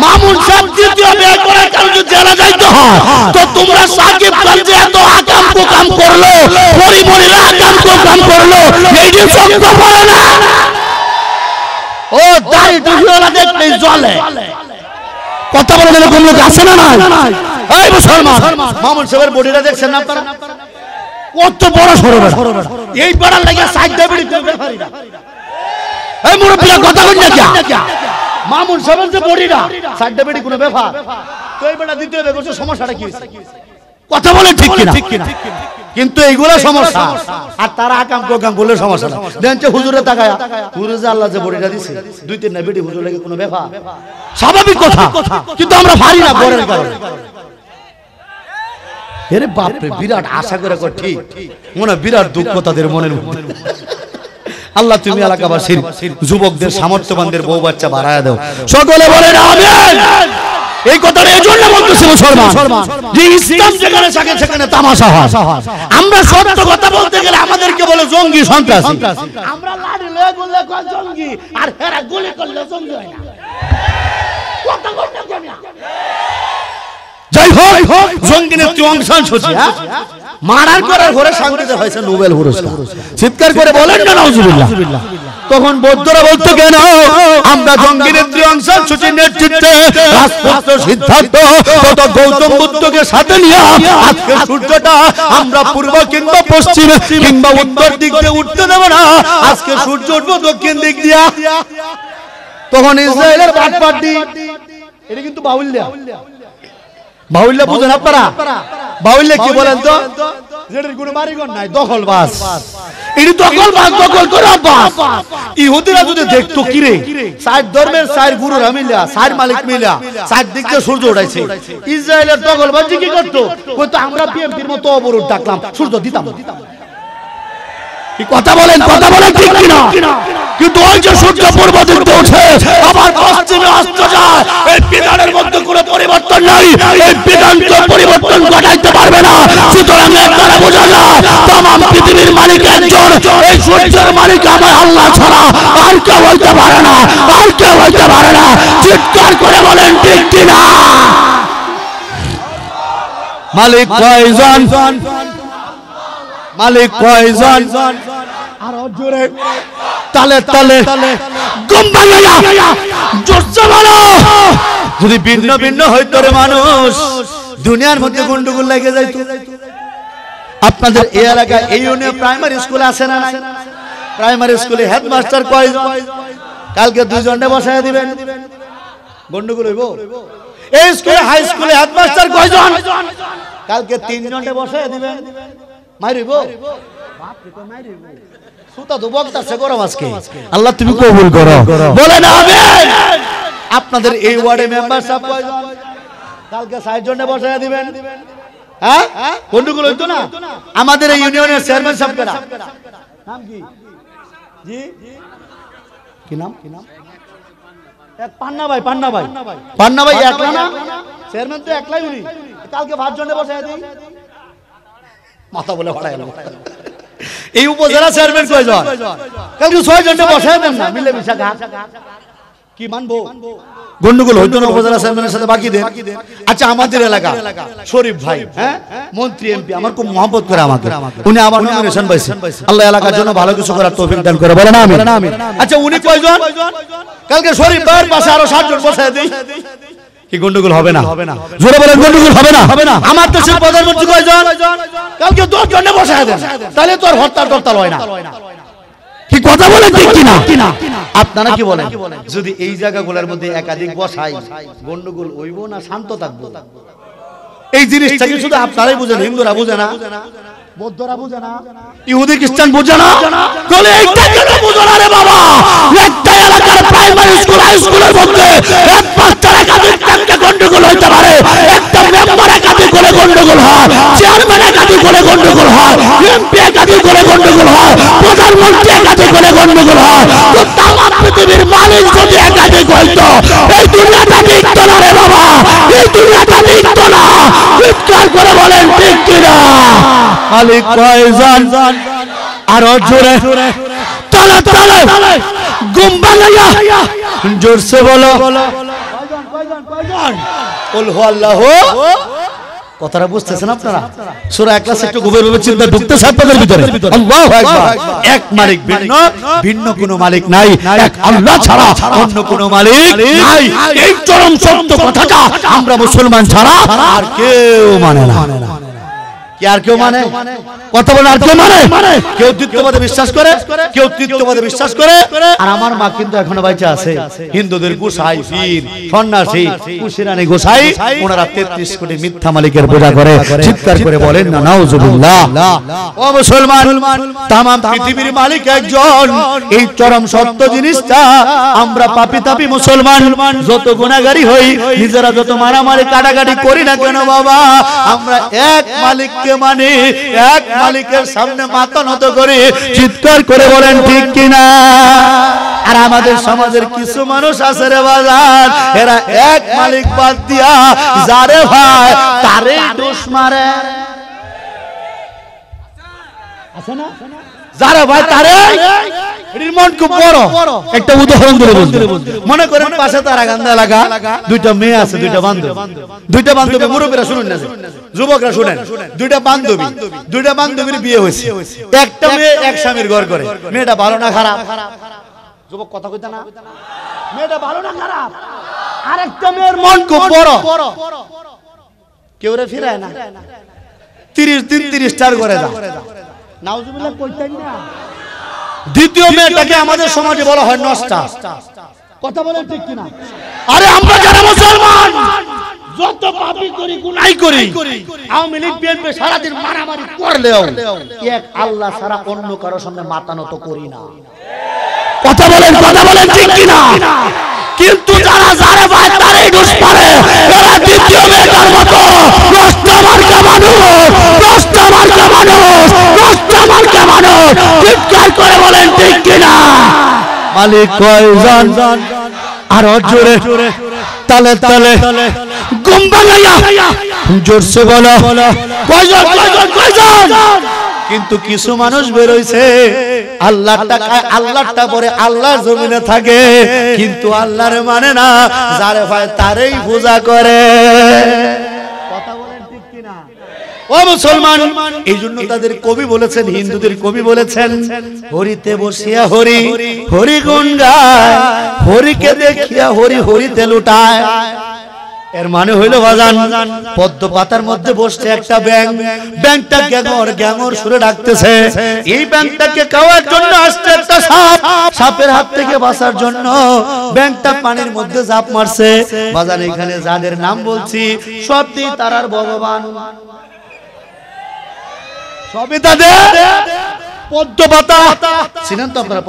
মামুন সাহেব দ্বিতীয় বিয়ে করার কারণে জেলে যাইতে হয়, তো তোমরা সাকিব খান যে এত আকাম কুকাম করলো, পরিমণিরা আকাম কুকাম করলো, এই যে শব্দ পড়ে না, ও দাড়ি টুপিওয়ালা দেখলেই জ্বলে। কথা বলেন, এরকম লোক আছে না নাই? এই মুসলমান মামুন সাহেবের বডিটা দেখছেন না আপনারা? কত বড় সরবে, এই পাড়ার লাগে সাইড ডাবড়ি করবে পারি না। এই মুরব্বিরা কথা কই না কি? মামুন সাহেবের যে বডিটা সাইড ডাবড়ি কোনো ব্যাপার? তো এই বেটা দ্বিতীয় বিয়ে করছে, সমস্যাটা কি হইছে? কথা বলেন ঠিক কিনা? কিন্তু এইগুলা সমস্যা, আর তারা আকাম কোকাম বলে সমস্যা না। দেনছে হুজুরে তাকায়া, হুজুর যে আল্লাহ যে বডিটা দিছে, দুই তিন না বেটি হুজুর লাগে কোনো ব্যাপার? স্বাভাবিক কথা, কিন্তু আমরা পারি না বরের কারণে। আরে বাপ রে, বিরাট আশা করে ঠিক মনে বিরাট দুঃখ তাদের মনের মধ্যে। আল্লাহ তুমি এলাকাবাসীর যুবকদের সামর্থ্যবানদের বউ বাচ্চা বাড়ায়া দাও, সকলে বলেন আমিন। এই কথাটা এই জন্য বলতেছি মুসলমান, যে ইসলাম যেখানে থাকে সেখানে তামাশা হয়। আমরা সত্য কথা বলতে গেলে আমাদেরকে বলে জঙ্গি সন্ত্রাসী, আমরা লাড়ি লয়ে বললে কয় জঙ্গি, আর হেরা গুলি করলে জঙ্গি হয় না। কথা কইনা কেন? যাই হোক, জঙ্গি নেত্রী অং সান সু চি মার্ডার করার ঘরে শান্তিতে হয়েছে নোবেল পুরস্কার। চিৎকার করে বলেন না নাউজুবিল্লাহ। তখন বৌদ্ধরা বলতো, কেন আমরা জঙ্গি নেত্রী অং সান সু চির নেতৃত্বে রাজপুত্র সিদ্ধার্থ তথা গৌতম বুদ্ধকে সাথে নিয়ে আজকে সূর্যটা আমরা পূর্ব কিংবা পশ্চিম কিংবা উত্তর দিক দিয়ে উঠতে দেব না, আজকে সূর্য উঠবো দক্ষিণ দিক দিয়া। তখন ইসরায়েলের বাটপাটি, এটা কিন্তু বাউল্যা, বাউল্যা বুঝেন আপনারা? বাউল্যা কি বলেন তো? যেটার কোনো বাড়িঘর নাই, দখলবাজ। এটি দখলবাজ, দখল করে অভ্যাস। ইহুদিরা যদি দেখতো কিরে চার ধর্মের চার গুরুরা মিলা, চার মালিক মিলা চার দিক দিয়ে সূর্য উঠাইছে, ইসরায়েলের দখলবাজ কি করতো? কইতো আমরা বিএমপির মতো অবরোধ ডাকলাম, সূর্য দিতাম। কথা বলেন ঠিক কিনা? কিন্তু ওই যে সূর্য পূর্ব দিক দিয়ে ওঠে আবার পশ্চিমে অস্ত যায়, এই বিধানের মধ্যে কোনো পরিবর্তন নাই, এই বিধানকে পরিবর্তন ঘটাইতে পারবে না। সুতরাং একবারে বোঝা যায় तमाम পৃথিবীর মালিক একজন, এই সূর্যের মালিক আমার আল্লাহ ছাড়া আর কেউ হইতে পারে না, আর কেউ হইতে পারে না। চিৎকার করে বলেন ঠিক কিনা? মালিক কয়জন? মালিক কয়জন? আর জোরে তালে তালে গম ভাঙায়া জোরসে বলো। যদি ভিন্ন ভিন্ন হইতো রে মানুষ, দুনিয়ার মধ্যে গন্ডগোল লেগে যাইতো। আপনাদের এই এলাকায় এই ইউনিয়ন প্রাইমারি স্কুল আছে না? প্রাইমারি স্কুলে হেডমাস্টার কয়জন? কালকে দুইজনে বসায় দিবেন, গন্ডগোল হইব। এই স্কুলে হাই স্কুলে হেডমাস্টার কয়জন? কালকে তিনজনে বসায় দিবেন, মাইরিব। আল্লাহ তুমি কবুল করো, বলেন আমিন। আপনাদের এই ওয়ার্ডে মেম্বার সাহেব কয়জন? কালকে 60 জনে বসায় দিবেন। হ্যাঁ, গন্ডগোল হইতো না? আমাদের এই ইউনিয়নের চেয়ারম্যান সাহেব কারা? নাম কি? জি, কি নাম? এক পান্না ভাই একলা না, চেয়ারম্যান তো একলাই উনি। কালকে 5 জনে বসায় দিই, মাথা বলে ভাড়ায় না। এই উপজেলা চেয়ারম্যান কয়জন? কালকে 6 জনে বসায় দেন না, মিলে মিশা গা কি মানবো? গন্ডগোল হইতো না উপজেলা চেয়ারম্যানের সাথে বাকি দেন। আচ্ছা আমাদের এলাকা শরীফ ভাই, হ্যাঁ মন্ত্রী এমপি, আমার খুব মহব্বত করে আমাকে, উনি আবার নমিনেশন পাইছেন। আল্লাহ এলাকার জন্য ভালো কিছু করার তৌফিক দান করে, বলেন আমিন। আচ্ছা উনি কয়জন? কালকে শরীফ ভাইয়ের পাশে আরো 7 জন বসায় দেই, কি গন্ডগোল হবে না? জোরে বলেন গন্ডগোল হবে না? আমার দেশের প্রধানমন্ত্রী কয়জন? কালকে 10 জনে বসায় দেন, তাহলে তো আর হরতাল হয় না। কি কথা বলেন ঠিক কিনা? আপনারা কি বলেন? যদি এই জায়গাগুলোর মধ্যে একাধিক বসাই, গন্ডগোল হইব না শান্ত থাকবো? এই জিনিসটা কি শুধু আপনারাই বুঝেন, হিন্দুরা বুঝে না, বৌদ্ধরা বুঝে না, ইহুদি খ্রিস্টান বুঝে না? তাহলে এইটা কেন বুঝো না রে বাবা? একটা এলাকার প্রাইমারি স্কুল হাই স্কুলের মধ্যে এক মাস্টার একাধিক টাকা গন্ডগোল হইতে পারে, একটা মেম্বার একাধিক করে গন্ডগোল হয়, চেয়ারম্যান একাধিক করে গন্ডগোল হয়, এমপি একাধিক করে গন্ডগোল হয়, প্রধানমন্ত্রী একাধিক করে গন্ডগোল হয়, তো তামাম পৃথিবীর মালিক যদি একাধিক হইতো, এই দুনিয়াটা টিকতো না রে বাবা, এই দুনিয়াটা টিকতো না। চিৎকার করে বলেন ঠিক কিনা? মালিক কয়জন? আর জোরে তালে তালে গুম্বা লাইয়া জোরসে বলো কয়জন? কুল হুয়াল্লাহু। কথাটা বুঝতেছেন আপনারা? সূরা ইখলাস একটু গভীরভাবে চিন্তা ঢুকতেছে আপনাদের ভিতরে। আল্লাহু আকবার। এক মালিক ভিন্ন কোনো মালিক নাই, এক আল্লাহ ছাড়া অন্য কোনো মালিক নাই। এই চরম সত্য কথাটা আমরা মুসলমান ছাড়া আর কেউ মানে না। কি আর কেউ মানে? কথা বলে আর কেউ মানে? কেউ দ্বিতীয়বাদে বিশ্বাস করে, কেউ তৃতীয়বাদে বিশ্বাস করে। আর আমার মা কিন্তু এখনো বাইচা আছে। হিন্দুদের গোসাই, পীর, সন্ন্যাসী, কুশিরানি গোসাই, ওনারা 33 কোটি মিথ্যা মালিকের পূজা করে। চিৎকার করে বলেন না নাউজুবিল্লাহ। ও মুসলমান, তামাম পৃথিবীর মালিক একজন। এই চরম সত্য জিনিসটা আমরা পাপী তাপী মুসলমান যত গুনাহগারী হই, নিজেরা যত মারামারি কাটাকাটি করি না কেন বাবা, আমরা এক মালিককে মানে, এক মালিকের সামনে মাথা নত করে চিৎকার করে বলেন ঠিক কিনা? আর আমাদের সমাজের কিছু মানুষ আছে রে বাজার, এরা এক মালিক বাদ দিয়া যারে ভাই তারে দোষ মারে। আছে না? যারা ভাই তারে মন খুব বড়। একটা উদাহরণ দিলে বলতে, মনে করেন পাশে তারাকান্দা এলাকা, দুইটা মেয়ে আছে, দুইটা বান্ধবী, মুরব্বীরা শুনুন না, যুবকরা শুনেন, দুইটা বান্ধবীর বিয়ে হয়েছে। একটা মেয়ে এক স্বামীর ঘর করে। মেয়েটা ভালো না খারাপ? যুবক কথা কইতা না, মেয়েটা ভালো না খারাপ? আরেকটা মেয়ের মন খুব বড়, কেউ রে ফিরায় না, 30 করে দাও। নাউজুবিল্লাহ কইতেন না। দ্বিতীয় মেয়েটাকে আমাদের সমাজে বলা হয় নষ্টা। কথা বলেন ঠিক কিনা? আরে আমরা যারা মুসলমান যত পাপী করি, গুনাহ করি, আওয়ামী লীগ বিএনপি সারাদিন মারামারি করলেও এক আল্লাহ ছাড়া অন্য কারো সামনে মাথা নত করি না। কথা বলেন ঠিক কিনা? কিন্তু যারা যারে ভাই তারই দোষ পারে, এরা দ্বিতীয় মেয়েটার মতো নষ্টা মার্কা মানুষ। চিৎকার করে বলেন ঠিক কিনা? মালিক কয়জন? আর জোরে তালে গুম্বা লাইয়া জোরসে বলো কয়জন? কিন্তু কিছু মানুষ বেরোইছে আল্লাহটা পরে আল্লাহর জমিনে থাকে, কিন্তু আল্লাহর মানে না, যারে ভাই তারই পূজা করে। কথা বলেন ঠিক কিনা? ও মুসলমান, এই জন্য তাদের কবি বলেছেন, হিন্দুদের কবি বলেছেন, হরিতে বসিয়া হরি গুণ গায়, হরিকে দেখিয়া হরিতে লুটায়। এর মানে হইল বাজান, পদ্ম পাতার মধ্যে বসছে একটা ব্যাঙটা গ্যাঙর সুরে ডাকতেছে। এই ব্যাঙটাকে খাওয়ার জন্য আসছে একটা সাপ, সাপের হাত থেকে বাঁচার জন্য ব্যাঙটা পানির মধ্যে ঝাঁপ মারছে। বাজান এখানে যাদের নাম বলছি সবই তারার ভগবান, সবই তাদের পদ্মপাতা। ছিলেন তো আপনারা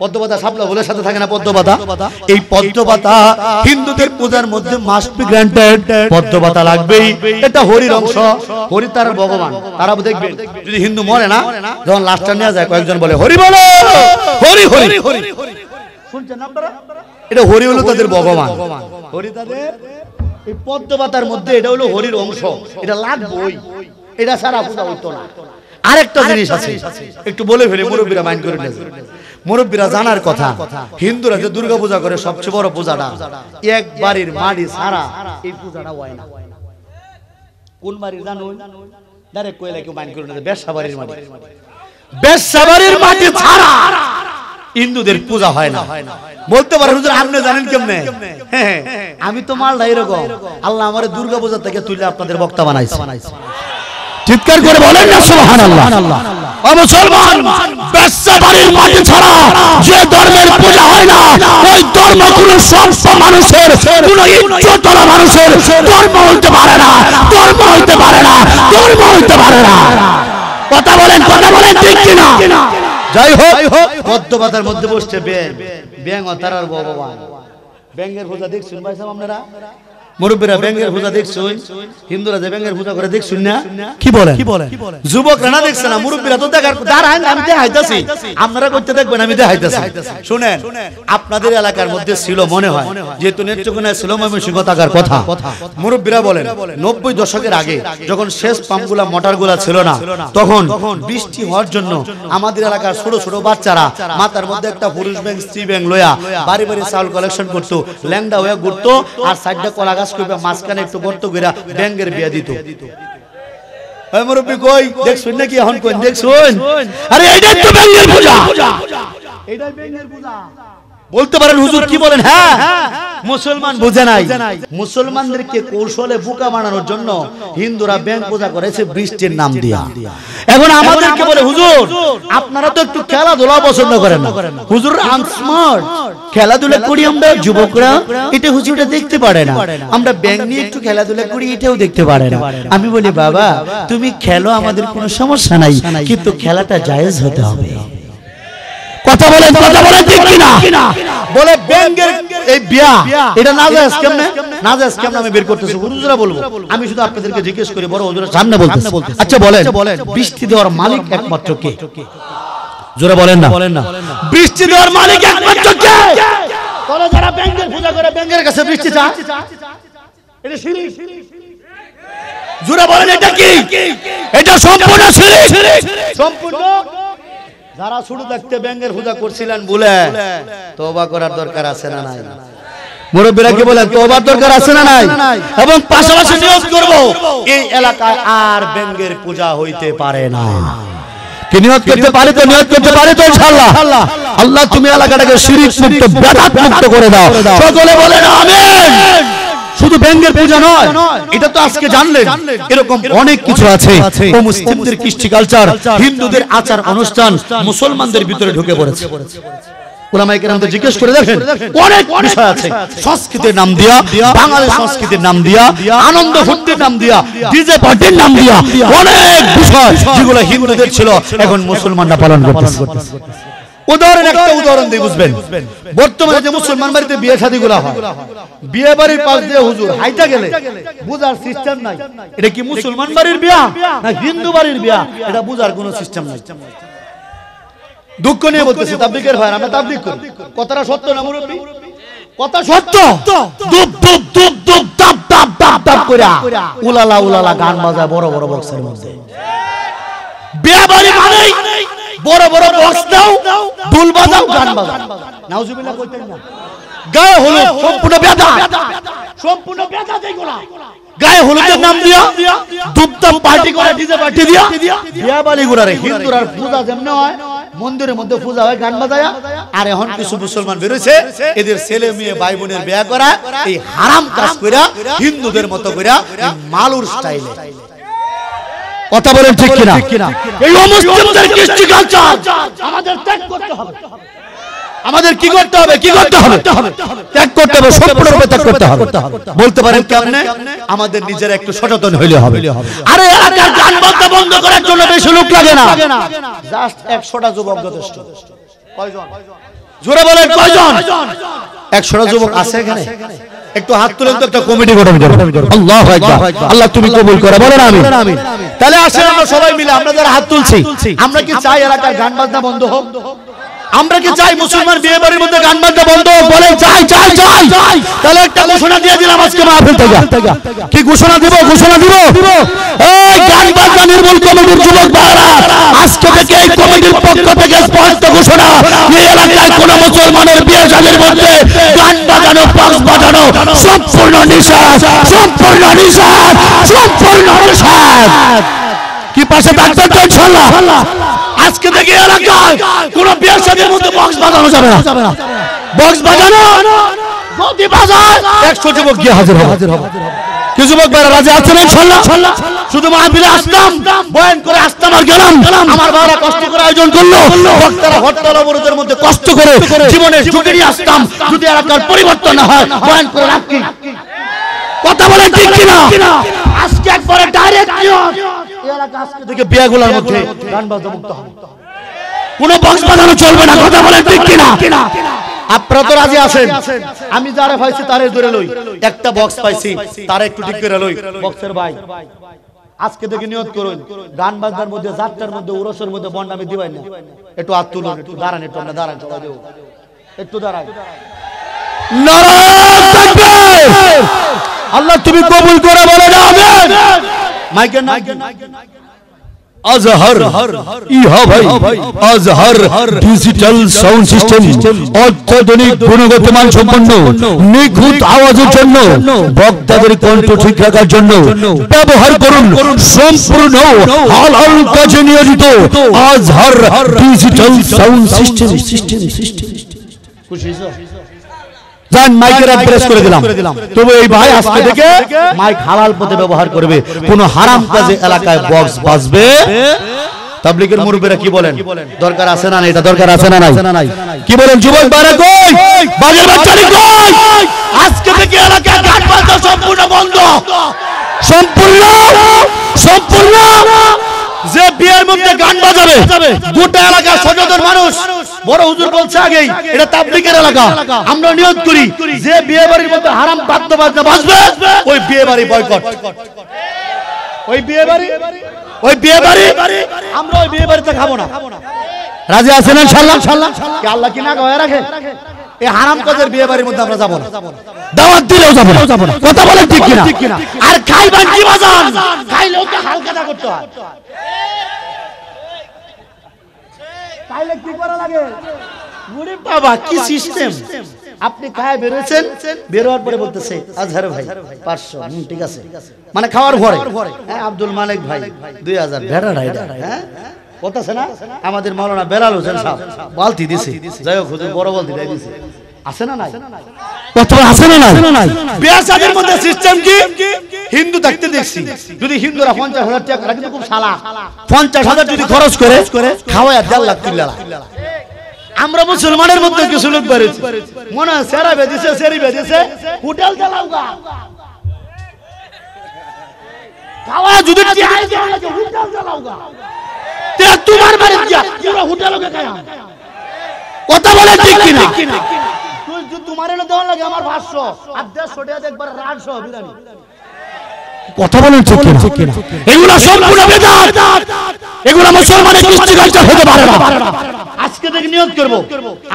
পদ্মপাতা শাপলা ফুলের সাথে থাকে না পদ্মপাতা? এই পদ্মপাতা হিন্দুদের পূজার মধ্যে মাস্ট বি গ্রান্টেড, পদ্মপাতা লাগবেই। এটা হরির অংশ, হরি তার ভগবান। তারা দেখবেন যদি হিন্দু মরে না, যখন লাশটা নিয়ে যায় কয়েকজন বলে হরি বলো, হরি। শুনছেন আপনারা? এটা হরি হলো তাদের ভগবান, হরি তাদের এই পদ্মপাতার মধ্যে এটা হলো হরির অংশ, এটা লাগবেই, এটা ছাড়া পূজা হইতো না। আরেকটা জিনিস আছে একটু বলে ফেলে, মুরব্বীরা মাইন্ড করে নেন, মুরব্বীরা জানার কথা, হিন্দুরা যে দুর্গা পূজা করে সবচেয়ে বড় পূজাটা এক বাড়ির মাটি ছাড়া এই পূজাটা হয় না। কোন বাড়ির জানো? ডাইরেক্ট কইলে কেউ মাইন্ড করে নেন, বেশ্যাবাড়ির মাটি, বেশ্যাবাড়ির মাটি ছাড়া হিন্দুদের পূজা হয় না। বলতে পারেন হুজুর আপনি জানেন কেমনে? হ্যাঁ, আমি তো মালটা এরকম, আল্লাহ আমারে দুর্গা পূজা থেকে তুলে আপনাদের বক্তা বানাইছে। চিৎকার করে বলেন না সুবহানাল্লাহ। ও মুসলমান, বেশ্যাবাড়ির মাটি ছাড়া যে ধর্মের পূজা হয় না, ওই ধর্ম কোন সভ্য মানুষের, কোন ইজ্জতওয়ালা মানুষের ধর্ম হইতে পারে না, ধর্ম হইতে পারে না, ধর্ম হইতে পারে না। কথা বলেন ঠিক কিনা? যাই হোক, পদ্মপাতার মধ্যে বসছে ব্যাং, ব্যাং ও তারার ভগবান। ব্যাঙের পূজা দেখছেন ভাই সাহেব আপনারা? মুরব্বীরা ব্যাঙের পূজা দেখছেন? হিন্দুরা যে ব্যাঙের পূজা করে দেখছেন না? কি বলেন? যুবকরা না দেখছেন না? মুরব্বীরা তো দেখার, দাঁড়ান আমি দেখাইতাছি, আপনারা করতে দেখবেন, আমি দেখাইতাছি। শুনেন, আপনাদের এলাকার মধ্যে ছিল মনে হয়, যেহেতু নেত্রকোনায় ছিল ময়মনসিংহ থাকার কথা, মুরব্বীরা বলেন 90 দশকের আগে যখন শেষ পাম্পগুলা মোটরগুলা ছিল না, তখন বৃষ্টি হওয়ার জন্য আমাদের এলাকার ছোট ছোট বাচ্চারা মাথার মধ্যে একটা পুরুষ ব্যাং স্ত্রী ব্যাং লয়া বাড়ি বাড়ি চাউল কালেকশন করতো, ল্যাংডা হয়ে ঘুরতো, আর সাইডটা কলা গাছ করবে, মাঝখানে একটু গর্ত কইরা ব্যাঙের বিয়া দিত। ওই মুরব্বি কই দেখছুন নাকি? এখন কোন দেখছুন? আরে এইটাই তো ব্যাঙের পূজা, এইটাই ব্যাঙের পূজা। বলতে পারেন হুজুর কি বলেন? হ্যাঁ, মুসলমান বুঝে নাই। মুসলমানদেরকে কৌশলে বোকা বানানোর জন্য হিন্দুরা ব্যাঙ পূজা করেছে বৃষ্টির নাম দিয়া। এখন আমাদেরকে বলে হুজুর আপনারা তো একটু খেলাধুলা পছন্দ করেন না। হুজুর আনস্মার্ট, খেলাধুলা করি আমরা যুবকরা, এটা হুজুরটা দেখতে পারে না। আমরা ব্যাঙ নিয়ে একটু খেলাধুলা করি, এটাও দেখতে পারে না। আমি বলি বাবা তুমি খেলো, আমাদের কোনো সমস্যা নাই, কিন্তু খেলাটা জায়েজ হতে হবে। কথা বলেন ঠিক কিনা? বলে ব্যাঙের এই বিয়া এটা নাজায়েজ কেমনে? নাজায়েজ কেমনে আমি বের করতেছি, হুজুরা বলবো, আমি শুধু আপনাদেরকে জিজ্ঞেস করি, বড় হুজুরের সামনে বলতেছি। আচ্ছা বলেন, বৃষ্টি দেওয়ার মালিক একমাত্র কে? জোরে বলেন না। বৃষ্টি দেওয়ার মালিক একমাত্র কে? তোরা যারা ব্যাঙের পূজা করে ব্যাঙের কাছে বৃষ্টি চায়, এটা শিরক। জোরে বলেন এটা কি? এটা সম্পূর্ণ শিরক, সম্পূর্ণ। যারা শুরু থাকতে ব্যাঙের পূজা করছিলেন বলে তওবা করার দরকার আছে না নাই? মুরব্বীরা কি বলেন তওবার দরকার আছে না নাই? এবং পাশাপাশি নিয়ত করব এই এলাকায় আর ব্যাঙের পূজা হইতে পারে না। কি নিয়ত করতে পারে তো? নিয়ত করতে পারে তো ইনশাআল্লাহ। আল্লাহ তুমি এলাকাটাকে শিরক মুক্ত, বিদআত মুক্ত করে দাও। সকলে বলেন আমিন। শুধু ব্যাঙের পূজা নয়, এটা তো আজকে জানলেন, এরকম অনেক কিছু আছে। ও মুসলিমদের কৃষ্টি কালচার, হিন্দুদের আচার অনুষ্ঠান মুসলমানদের ভিতরে ঢুকে পড়েছে। উলামায়ে কেরাম তো জিজ্ঞেস করে দেখেন, অনেক বিষয় আছে। সংস্কৃতির নাম দিয়া, বাঙালি সংস্কৃতির নাম দিয়া, আনন্দ ফুর্তির নাম দিয়া, ডিজে পার্টির নাম দিয়া, অনেক বিষয় যেগুলো হিন্দুদের ছিল এখন মুসলমানরা পালন করতেছে। একটা উদাহরণ দিয়ে বুঝবেন। বর্তমানে যে মুসলমান বাড়িতে বিয়ে শাদীগুলো হয়, বিয়ে বাড়ির পাশ দিয়ে হুজুর হাইটা গেলে বুঝার সিস্টেম নাই এটা কি মুসলমান বাড়ির বিয়া না হিন্দু বাড়ির বিয়া, এটা বুঝার কোনো সিস্টেম নাই। দুঃখ নিয়ে বলতেছি তাবলীগের ভাই, আমরা তাবলীগ করি, কথাটা সত্য না মুরব্বি? কথা সত্য। দুপ দুপ দুপ দুপ তাপ তাপ তাপ তাপ কইরা উলালা উলালা গান বাজায় বড় বড় বক্সের মধ্যে। বিয়ে বাড়ি মানেই বড় বড় বক্স দাও, দুল বাজাও, গান বাজাও। নাউজুবিল্লাহ কইতেন না? গায়ে হলুদ সম্পূর্ণ বেদা, সম্পূর্ণ বেদা যেগুলা গায়ে হলুদের নাম দিয়া দুপদাম পার্টি করে, ডিজে পার্টি দিয়া বিয়ে বাড়ি গুড়ারে। হিন্দুরার পূজা যেমন হয় মন্দিরের মধ্যে পূজা হয় গান বাজায়া, আর এখন কিছু মুসলমান বেরোছে এদের ছেলে মেয়ে ভাই বোনের বিয়ে করা এই হারাম কাজ কইরা হিন্দুদের মতো কইরা মালুর স্টাইলে। কথা বলেন ঠিক কিনা? এই অমুসলিমদের কৃষ্টি কালচার আমাদের ত্যাগ করতে হবে। আমাদের কি করতে হবে? কি করতে হবে? ত্যাগ করতে হবে, সম্পূর্ণরূপে ত্যাগ করতে হবে। বলতে পারেন কেমনে? আমাদের নিজেরা একটু সচেতন হইলে হবে। আরে এলাকার গান বাজনা বন্ধ করার জন্য বেশি লোক লাগে না, জাস্ট 100টা যুবক যথেষ্ট। কয়জন? জোরে বলেন কয়জন? 100টা যুবক আছে এখানে? একটু হাত তুলেন তো, একটা কমিটি গঠন করুন। আল্লাহু আকবার। আল্লাহ তুমি কবুল করে বলেন আমিন। তাহলে আসেন আমরা সবাই মিলে, আমরা যারা হাত তুলছি, আমরা কি চাই এলাকার গান বাজনা বন্ধ হোক? আমরা কি চাই মুসলমান বিয়ে বাড়ির মধ্যে গান বাজনা বন্ধ বলে চাই চাই চাই তাহলে একটা ঘোষণা দিয়ে দিলাম আজকে মাহফিল থেকে কি ঘোষণা দিব এই গান বাজনা নির্মূল কমিটির যুবক ভাইরা আজকে থেকে এই কমিটির পক্ষ থেকে স্পষ্ট ঘোষণা এই এলাকায় কোন মুসলমানের বিয়ে শাদীর মধ্যে গান বাজানো বক্স বাজানো সম্পূর্ণ নিষেধ সম্পূর্ণ নিষেধ সম্পূর্ণ নিষেধ কি পাশে থাকতে তো ইনশাআল্লাহ আজকে থেকে এলাকায় কোন বিয়ে শাদীর মধ্যে বক্স বাজানো যাবে না বক্স বাজানো যদি বাজায় 100 যুবক গিয়ে হাজির হবে কি যুবক ভাইরা রাজি আছেন ইনশাআল্লাহ শুধু মাহফিলে আসতাম বয়ান করে আসতাম আর গেলাম আমার ভাইরা কষ্ট করে আয়োজন করলো বক্তারা হরতাল অবরোধের মধ্যে কষ্ট করে জীবনের ঝুঁকি নিয়ে আসতাম যদি এলাকার পরিবর্তন না হয় বয়ান করে রাখি কথা বলেন ঠিক কিনা আজকে একবারে ডাইরেক্ট নিয়ত এই এলাকা আজকে থেকে বিয়াগুলোর মধ্যে গান বাজনা মুক্ত হবে কোনো বক্স বাজানো চলবে না কথা বলেন ঠিক কিনা আপনারা তো রাজি আছেন আমি যারে পাইছি তারে ধরে লই একটা বক্স পাইছি তারে একটু ঠিক করে লই বক্সের ভাই আজকে থেকে নিয়ত করুন গান বাজনার মধ্যে যাত্রার মধ্যে উরসের মধ্যে বন্ডামি দিবেন না একটু হাত তুলুন একটু দাঁড়ান একটু আমরা দাঁড়ান সবাই দেব একটু দাঁড়ান নারায়ে তাকবীর আল্লাহ তুমি কবুল করে বলে না আমিন মাইকের নাম আজহার ইহা ভাই আজহার ডিজিটাল সাউন্ড সিস্টেম অত্যাধুনিক গুণগত মান সম্পন্ন নিখুঁত আওয়াজের জন্য বক্তাদের কণ্ঠ ঠিক রাখার জন্য ব্যবহার করুন সম্পূর্ণ হালাল কাজে নিয়োজিত আজহার ডিজিটাল সাউন্ড সিস্টেম খুশি জান মাইকের অ্যাড্রেস করে দিলাম তবে এই ভাই আজকে থেকে মাইক হালাল পথে ব্যবহার করবে কোনো হারাম কাজে এলাকায় বক্স বাজবে তাবলীগের মুরব্বিরা কি বলেন দরকার আছে না এটা দরকার আছে না নাই কি বলেন যুবক ভাইরা কই বাজার বাচ্চারি কই আজকে থেকে এলাকায় গান বাজনা সম্পূর্ণ বন্ধ সম্পূর্ণ যে বিয়ের মধ্যে গান বাজাবে গোটা এলাকার সচেতন মানুষ বড় হুজুর বলছে আগেই এটা তাবলীগের এলাকা আমরা নিয়ত করি যে বিয়ে বাড়ির মধ্যে হারাম বাদ্য বাজনা বাজবে ওই বিয়ে বাড়ি বয়কট ওই বিয়ে বাড়ি আমরা ওই বিয়ে বাড়িতে খাবো না রাজি আছেন ইনশাআল্লাহ কি আল্লাহ কি না কয় রাখে এই হারাম কাজের বিয়ে বাড়ির মধ্যে আমরা যাব না দাওয়াত দিলেও যাব না কথা বলেন ঠিক কিনা আর খাইবেন কি বাজান খাইলেও তো হালকাটা করতে হয় তাইলে কি করা লাগে ওরে বাবা কি সিস্টেম আপনি খায় বেরোছেন বেরোয়ার পরে বলতেছে আজহার ভাই 500 ঠিক আছে মানে খাওয়ার ঘরে হ্যাঁ আব্দুল মালিক ভাই 2000 ভেড়া রাইডার হ্যাঁ বলতেছে না আমাদের মাওলানা বেলাল হোসেন সাহেব বালতি দিছে যাই হোক হুজুর বড় বালতি দিয়ে দিছে আছে না নাই কথা আছে না নাই বিয়ে শাদীর মধ্যে সিস্টেম কি হিন্দু থাকতে দেখছি যদি হিন্দুরা 50,000 টাকা রাখে কিন্তু খুব শালা 50,000 যদি খরচ করে খাওয়ায় 1.5 লাখ তুইলা আমরা মুসলমানের মধ্যে কিছু লোক বেরেছে মনে হয় সেরা বেদিছে সেরি বেদিছে হোটেল চালাওগা খাওয়া যদি চাই হোটেল চালাওগা তে তোমার বাড়ি গিয়া পুরো হোটেলকে খায়া কথা বলে ঠিক কিনা তুই যদি তোমারে না দেওয়া লাগে আমার 500 আর 150 টাকা একবার রাজসহ বিরানি কথা বলেন ঠিক কিনা এগুলা সম্পূর্ণ বেদাত এগুলা মুসলমানের কৃষ্টি কালচার হতে পারে না আজকে থেকে নিয়ত করব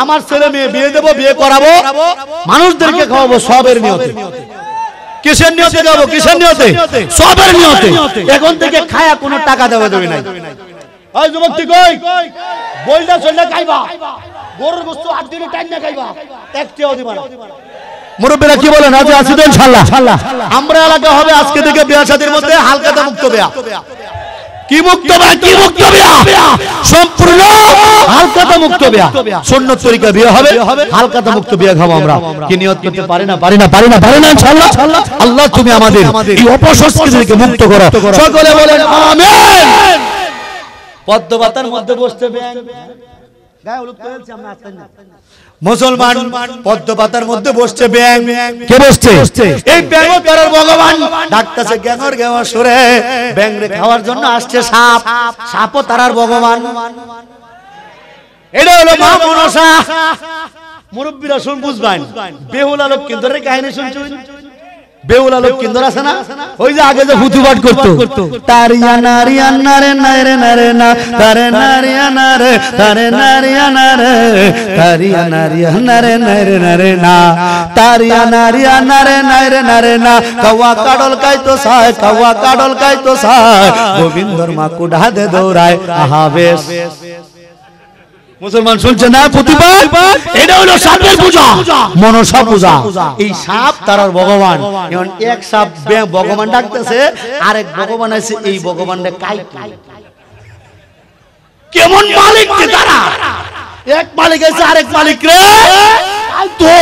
আমার ছেলে মেয়ে বিয়ে দেব বিয়ে করাবো মানুষদেরকে খাওয়াবো সবের নিয়তে কিসের নিয়তে দেব কিসের নিয়তে সবের নিয়তে এখন থেকে খায়া কোনো টাকা দেওয়া দেবে নাই ওই যুবক তুই কই বইলটা চললে খাইবা গরুর গোশত আট দিনে টাইম না খাইবা একটিও দিবা না মুরব্বিরা কি বলেন আজ আসি তো ইনশাআল্লাহ আমরা এলাকা হবে আজকে থেকে বিয়ে শাদীর মধ্যে হালকাতা মুক্ত বিয়া কি মুক্ত বিয়া সম্পূর্ণ হালকাতা মুক্ত বিয়া সুন্নাত তরিকা বিয়ে হবে হালকাতা মুক্ত বিয়া খাবো আমরা কি নিয়ত করতে পারি না ইনশাআল্লাহ আল্লাহ তুমি আমাদের এই অপসংস্কৃতি থেকে মুক্ত করো সকলে বলেন আমিন পদ্মপাতার মধ্যে বসতে ব্যাং গায়ে হলুদ করেছি আমরা আসতেন না মুসলমান পদ্মপাতার মধ্যে বসছে ব্যাং কে বসছে এই ব্যাং করার ভগবান ডাকতেছে গ্যাঙর গ্যাঙর সুরে ব্যাং রে খাওয়ার জন্য আসছে সাপ সাপও তারার ভগবান এটা হলো মা মনসা মুরব্বিরা শুন বুঝবেন বেহুলা লোক কিন্তু রে কাহিনী শুনছুন বেউলা লোক কিন্তু আছে না, ওই যে আগে যে ফুতুবাট করতো, তারিয়া নারিয়া নারে নারে নারে না, তারে নারিয়া নারে, তারে নারিয়া নারে, তারিয়া নারিয়া নারে নারে নারে না, তারিয়া নারিয়া নারে নারে নারে না, কাওয়া কাডল কাইতো সায়, কাওয়া কাডল কাইতো সায়, গোবিন্দর মা কুড়া দে দৌড়ায়, আহা বেশ। মুসলমান শুনছে না প্রতিবাদ, এটা হলো সাপের পূজা, মনসা পূজা। এই সাপ তার ভগবান, এখন এক সাপ ভগবান ডাকতেছে, আরেক ভগবান আছে এই ভগবানটা কাই কেমন মালিক কে তারা, এক মালিক আছে আরেক মালিক রে তো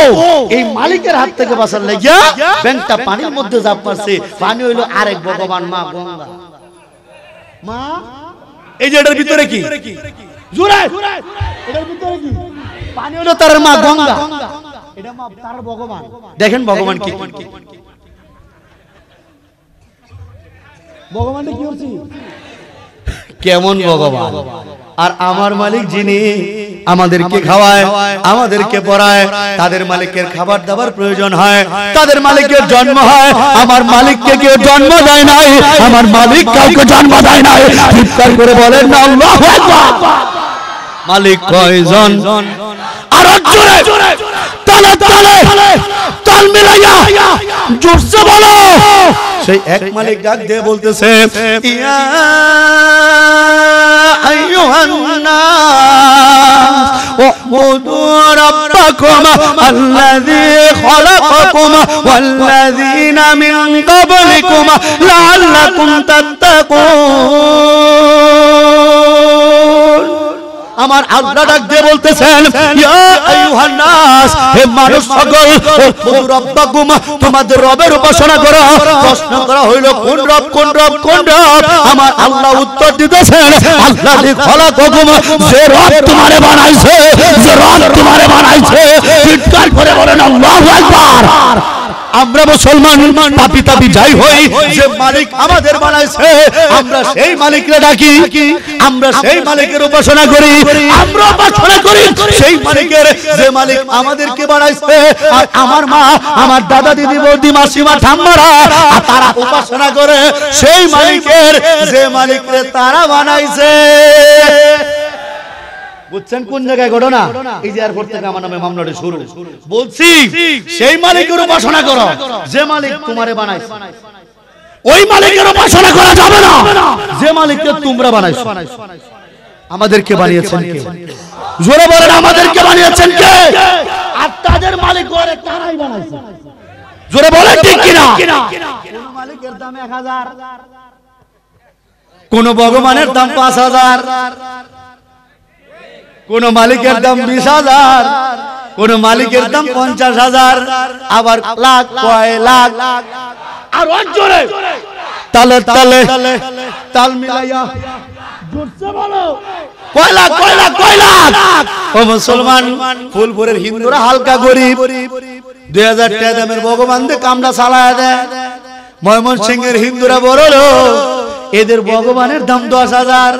এই মালিকের হাত থেকে বাঁচার লাগিয়া ব্যাংকটা পানির মধ্যে জাপ মারছে, পানি হইলো আরেক ভগবান মা গঙ্গা। মা এই যে এটার ভিতরে কি জোরে, এটার ভিতরে কি পানি হলো তার মা গঙ্গা, এটা মা তার ভগবান। দেখেন ভগবান কি ভগবান কি করছে, কেমন ভগবান। আর আমার মালিক যিনি আমাদেরকে খাওয়ায়, আমাদেরকে পড়ায়, তাদের মালিকের খাবার দাবার প্রয়োজন হয়, তাদের মালিকের জন্ম হয়। আমার মালিককে কেউ জন্ম দেয় নাই, আমার মালিক কাউকে জন্ম দেয় নাই। চিৎকার করে বলেন না আল্লাহু আকবার। মালিক কয়জন, আর জোরে তালে তালে তাল মিলাইয়া জোরসে বলো। সেই এক মালিক ডাক দিয়ে বলতেছে, ইয়া আইয়ুহান নাস উবুদু রাব্বাকুম আল্লাযী খালাকাকুম ওয়াল্লাযীনা মিন ক্বাবলিকুম লাআল্লাকুম তাত্তাকুন। আমার আল্লাহ ডাক দিয়ে বলতেছেন, ইয়া আইয়ুহান নাস, হে মানুষ সকল, উবুদু রাব্বাকুম, তোমাদের রবের উপাসনা করো। প্রশ্ন করা হইল কোন রব, কোন রব, কোন রব? আমার আল্লাহ উত্তর দিতেছেন, আল্লাযী খালাকাকুম, যে রব তোমারে বানাইছে, যে রব তোমারে বানাইছে। চিৎকার করে বলেন আল্লাহু আকবার। আমরা মুসলমান পাপী তাপী যাই হই, যে মালিক আমাদের বানাইছে আমরা সেই মালিককে ডাকি, আমরা সেই মালিকের উপাসনা করি, আমরা উপাসনা করি সেই মালিকের, যে মালিক আমাদেরকে বানাইছে। আর আমার মা, আমার দাদা, দিদি, বৌদি, মাসিমা, ঠাম্মারা তারা উপাসনা করে সেই মালিকের, যে মালিককে তারা বানাইছে। বুঝছেন কোন জায়গায় ঘটনা? এই যে এয়ারপোর্ট থেকে আমার নামে মামলাটা শুরু। বলছি সেই মালিকের উপাসনা করো যে মালিক তোমারে বানাইছে। ওই মালিকের উপাসনা করা যাবে না যে মালিককে তোমরা বানাইছো। আমাদেরকে বানিয়েছেন কে? জোরে বলেন, আমাদেরকে বানিয়েছেন কে? আর তাদের মালিক করে তারাই বানাইছে। জোরে বলেন ঠিক কিনা? কোন মালিকের দাম 1000, কোন ভগবানের দাম 5000, কোন মালিকের দাম 20000, কোন মালিকের দাম 50000, আবার লাখ, কয় লাখ। আর জোরে তালে তালে তাল মিলাইয়া জোরসে বলো, কয় লাখ, কয় লাখ, কয় লাখ। ও মুসলমান, ফুলপুরের হিন্দুরা হালকা গরিব, 2000 টাকা দামের ভগবান দিয়ে কামড়া চালায় দেয়। ময়মনসিংহের হিন্দুরা বড় লোক, এদের ভগবানের দাম 10,000।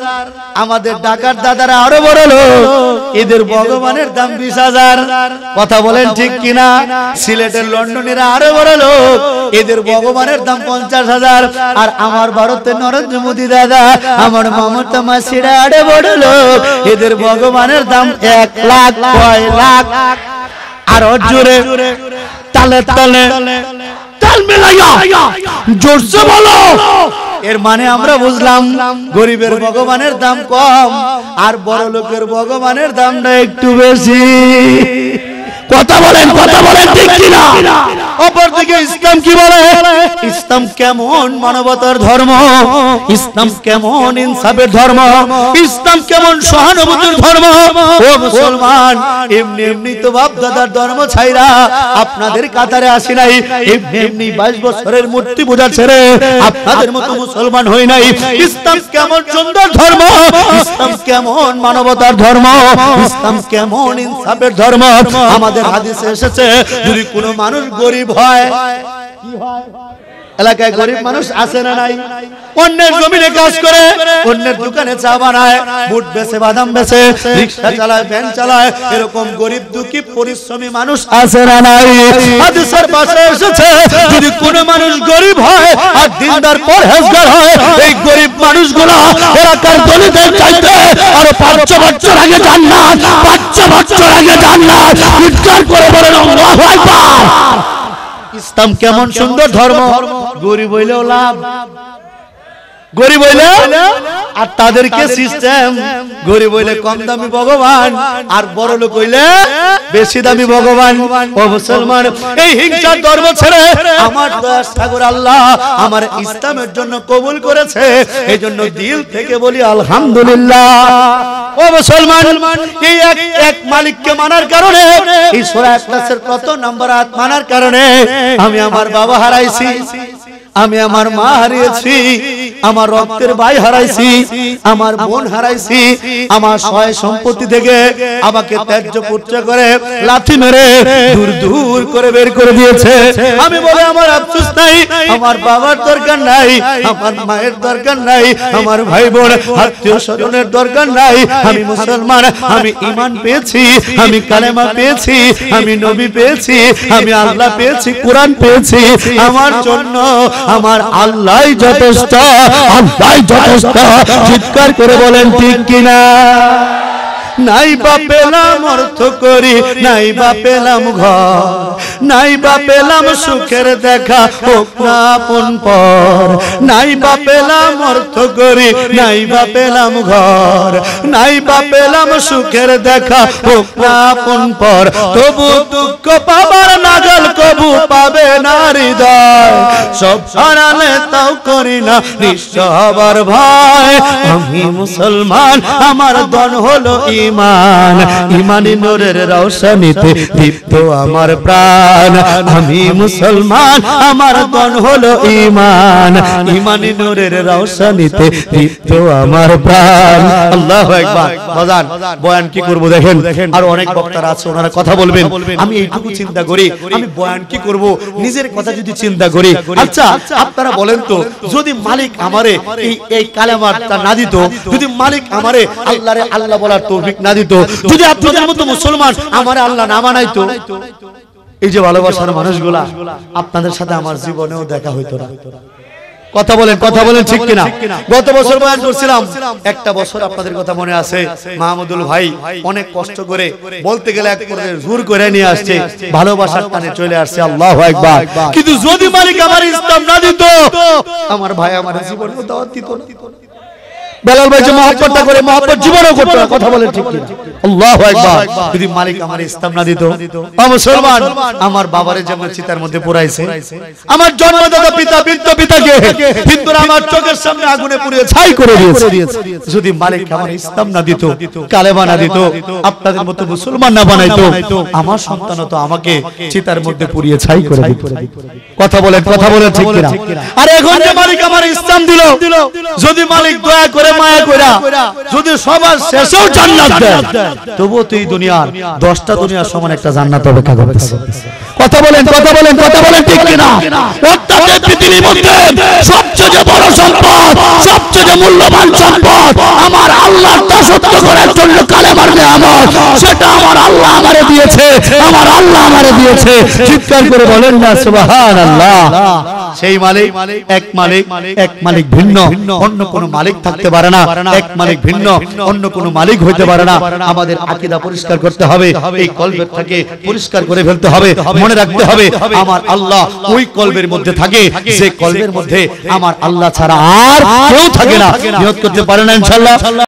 আমাদের ঢাকার দাদারা আরো বড় লোক, এদের ভগবানের দাম 20,000। কথা বলেন ঠিক কিনা? সিলেটের লন্ডনেরা আরো বড় লোক, এদের ভগবানের দাম 50,000। আর আমার ভারতের নরেন্দ্র মোদী দাদা, আমার মমতা মাসিরা আরো বড় লোক, এদের ভগবানের দাম 1 লাখ, কয় লাখ। আর জোরে তালে তালে তাল মিলাইয়া জোরসে বলো। এর মানে আমরা বুঝলাম গরিবের ভগবানের দাম কম, আর বড় লোকের ভগবানের দামটা একটু বেশি। কথা বলেন, কথা বলেন ঠিক কিনা? অপরদিকে ইসলাম কি বলে? ইসলাম কেমন মানবতার ধর্ম, ইসলাম কেমন ইনসাফের ধর্ম, ইসলাম কেমন সহানুভূতির ধর্ম। ও মুসলমান, এমনি এমনি তো বাপ দাদার ধর্ম ছাইরা আপনাদের কাতারে আসি নাই, এমনি এমনি 22 বছরের মূর্তি পূজা ছেড়ে আপনাদের মতো মুসলমান হই নাই। ইসলাম কেমন সুন্দর ধর্ম, ইসলাম কেমন মানবতার ধর্ম, ইসলাম কেমন ইনসাফের ধর্ম। আমাদের হাদিসে এসেছে, যদি কোনো মানুষ গরিব হয়, কি হয়? এলাকায় গরিব মানুষ আছে না নাই? অন্যের জমিনে কাজ করে, অন্যের দোকানে চা বানায়, বুট বেচে, বাদাম বেচে, রিকশা চালায়, ভ্যান চালায়, এরকম গরিব দুঃখী পরিশ্রমী মানুষ আছে না নাই? হাদিসের পাশে এসেছে যদি কোন মানুষ গরিব হয় আর দিনদার পরহেজগার হয়, এই গরিব মানুষগুলো এলাকার দলিতদের চাইতে আরো 500 বছর আগে জান্নাত, 500 বছর আগে জান্নাত। চিৎকার করে বলেন আল্লাহু আকবার। ইসলাম কেমন সুন্দর ধর্ম, গরিব হইলেও লাভ, গরিব হইলে আর তাদেরকে সিস্টেম, গরিব হইলে কম দামি ভগবান আর বড় লোক হইলে বেশি দামি ভগবান। ও মুসলমান, এই হিংসার ধর্ম ছেড়ে আমার দয়ার সাগর আল্লাহ আমার ইসলামের জন্য কবুল করেছে, এই জন্য দিল থেকে বলি আলহামদুলিল্লাহ। ও মুসলমান, এই এক মালিককে মানার কারণে, এই সূরা ইখলাসের কত নম্বর আয়াত মানার কারণে আমি আমার বাবা হারাইছি, আমি আমার মা হারিয়েছি, আমার রক্তের ভাই হারাইছি, আমার বোন হারাইছি, আমার সয় সম্পত্তি থেকে আমাকে ত্যায্য পুত্র করে লাথি মেরে দূর দূর করে বের করে দিয়েছে। আমি বলে আমার আফসোস নাই, আমার বাবার দরকার নাই, আমার মায়ের দরকার নাই, আমার ভাই বোন আত্মীয় স্বজনের দরকার নাই। আমি মুসলমান, আমি ঈমান পেয়েছি, আমি কালেমা পেয়েছি, আমি নবী পেয়েছি, আমি আল্লাহ পেয়েছি, কোরআন পেয়েছি। আমার জন্য আমার আল্লাহই যথেষ্ট, আল্লাহই যথেষ্ট। চিৎকার করে বলেন ঠিক কিনা? নাই বা পেলাম অর্থ করি, নাই বা পেলাম ঘর, নাই বা পেলাম সুখের দেখা হোক না আপন পর, নাই বা পেলাম অর্থ করি, নাই বা পেলাম ঘর, নাই বা পেলাম সুখের দেখা হোক না আপন পর, তবু দুঃখ পাবার নাগাল কবু পাবে না হৃদয়, সব হারালে তাও করি না নিঃস্ব হবার ভয়। আমি মুসলমান, আমার দন হলো ঈমান, ঈমানি নূরের রওশনীতে দীপ্ত আমার প্রাণ। আমি মুসলমান, আমার দন হলো ঈমান, ঈমানি নূরের রওশনীতে দীপ্ত আমার প্রাণ। আল্লাহু আকবার। বাজান, বয়ান কি করব দেখেন, আর অনেক বক্তারা আছে, ওনারা কথা বলবেন। আমি এইটুকু চিন্তা করি, আমি বয়ান কি করব, নিজের কথা যদি চিন্তা করি। আচ্ছা, আপনারা বলেন তো, যদি মালিক আমারে এই কালেমাটা না দিত, যদি মালিক আমারে আল্লাহরে আল্লাহ বলার তৌফিক না দিত, যদি আপনাদের মতো মুসলমান আমারে আল্লাহ না বানাইতো, এই যে ভালোবাসার মানুষগুলা, আপনাদের সাথে আমার জীবনেও দেখা হইতো না। কথা বলেন, কথা বলেন ঠিক কিনা? গত বছর বয়ান করছিলাম, একটা বছর আপনাদের কথা মনে আছে, মাহমুদুল ভাই অনেক কষ্ট করে, বলতে গেলে এক পর্যায়ে জোর করে নিয়ে আসছে, ভালোবাসার টানে চলে আসছে। আল্লাহু আকবার। কিন্তু যদি মালিক আমার ইসলাম না দিত, আমার ভাই আমার জীবনেও দাওয়াত দিত না। বেলাল ভাই যে মহব্বতটা করে, মহব্বত জীবনেও করতো না। কথা বলেন ঠিক কিনা? আল্লাহু আকবার। যদি মালিক আমার ইসলাম না দিত, ও মুসলমান, আমার বাবারে যেমন চিতার মধ্যে পুরাইছে, আমার জন্মদাতা পিতা বৃদ্ধ পিতাকে হিন্দুরা আমার চোখের সামনে আগুনে পুড়িয়ে ছাই করে দিয়েছে। যদি মালিক আমার ইসলাম না দিত, কালেমা না দিত, আপনাদের মতো মুসলমান না বানাইতো, আমার সন্তানও তো আমাকে চিতার মধ্যে পুড়িয়ে ছাই করে দিত। কথা বলেন, কথা বলেন ঠিক কিনা? আর এখন যে মালিক আমার ইসলাম দিল, যদি মালিক দয়া করে, মায়া কইরা, যদি সবার শেষেও জান্নাত দেয়, তবুও তো এই দুনিয়ার 10টা দুনিয়ার সমান একটা জান্নাত অপেক্ষা করতেছে। কথা বলেন, কথা বলেন, কথা বলেন ঠিক কিনা? অর্থাৎ পৃথিবীর মধ্যে সবচেয়ে বড় সম্পদ, সবচেয়ে মূল্যবান সম্পদ আমার আল্লাহর দাসত্ব করার জন্য কালেমার নিয়ামত, সেটা আমার আল্লাহ আমারে দিয়েছে, আমার আল্লাহ আমারে দিয়েছে। চিৎকার করে বলেন না সুবহানাল্লাহ। সেই মালিক এক, মালিক এক, মালিক ভিন্ন, অন্য কোন মালিক থাকতে পারে না। এক মালিক ভিন্ন, অন্য কোন মালিক হইতে পারে না। আমাদের আকীদা পরিষ্কার করতে হবে, এই কলবটাকে পরিষ্কার করে ফেলতে হবে। মনে রাখতে হবে, আমার আল্লাহ ওই কলবের মধ্যে থাকে যে কলবের মধ্যে আমার আল্লাহ ছাড়া আর কেউ থাকে না। নিয়ত করতে পারে না ইনশাআল্লাহ।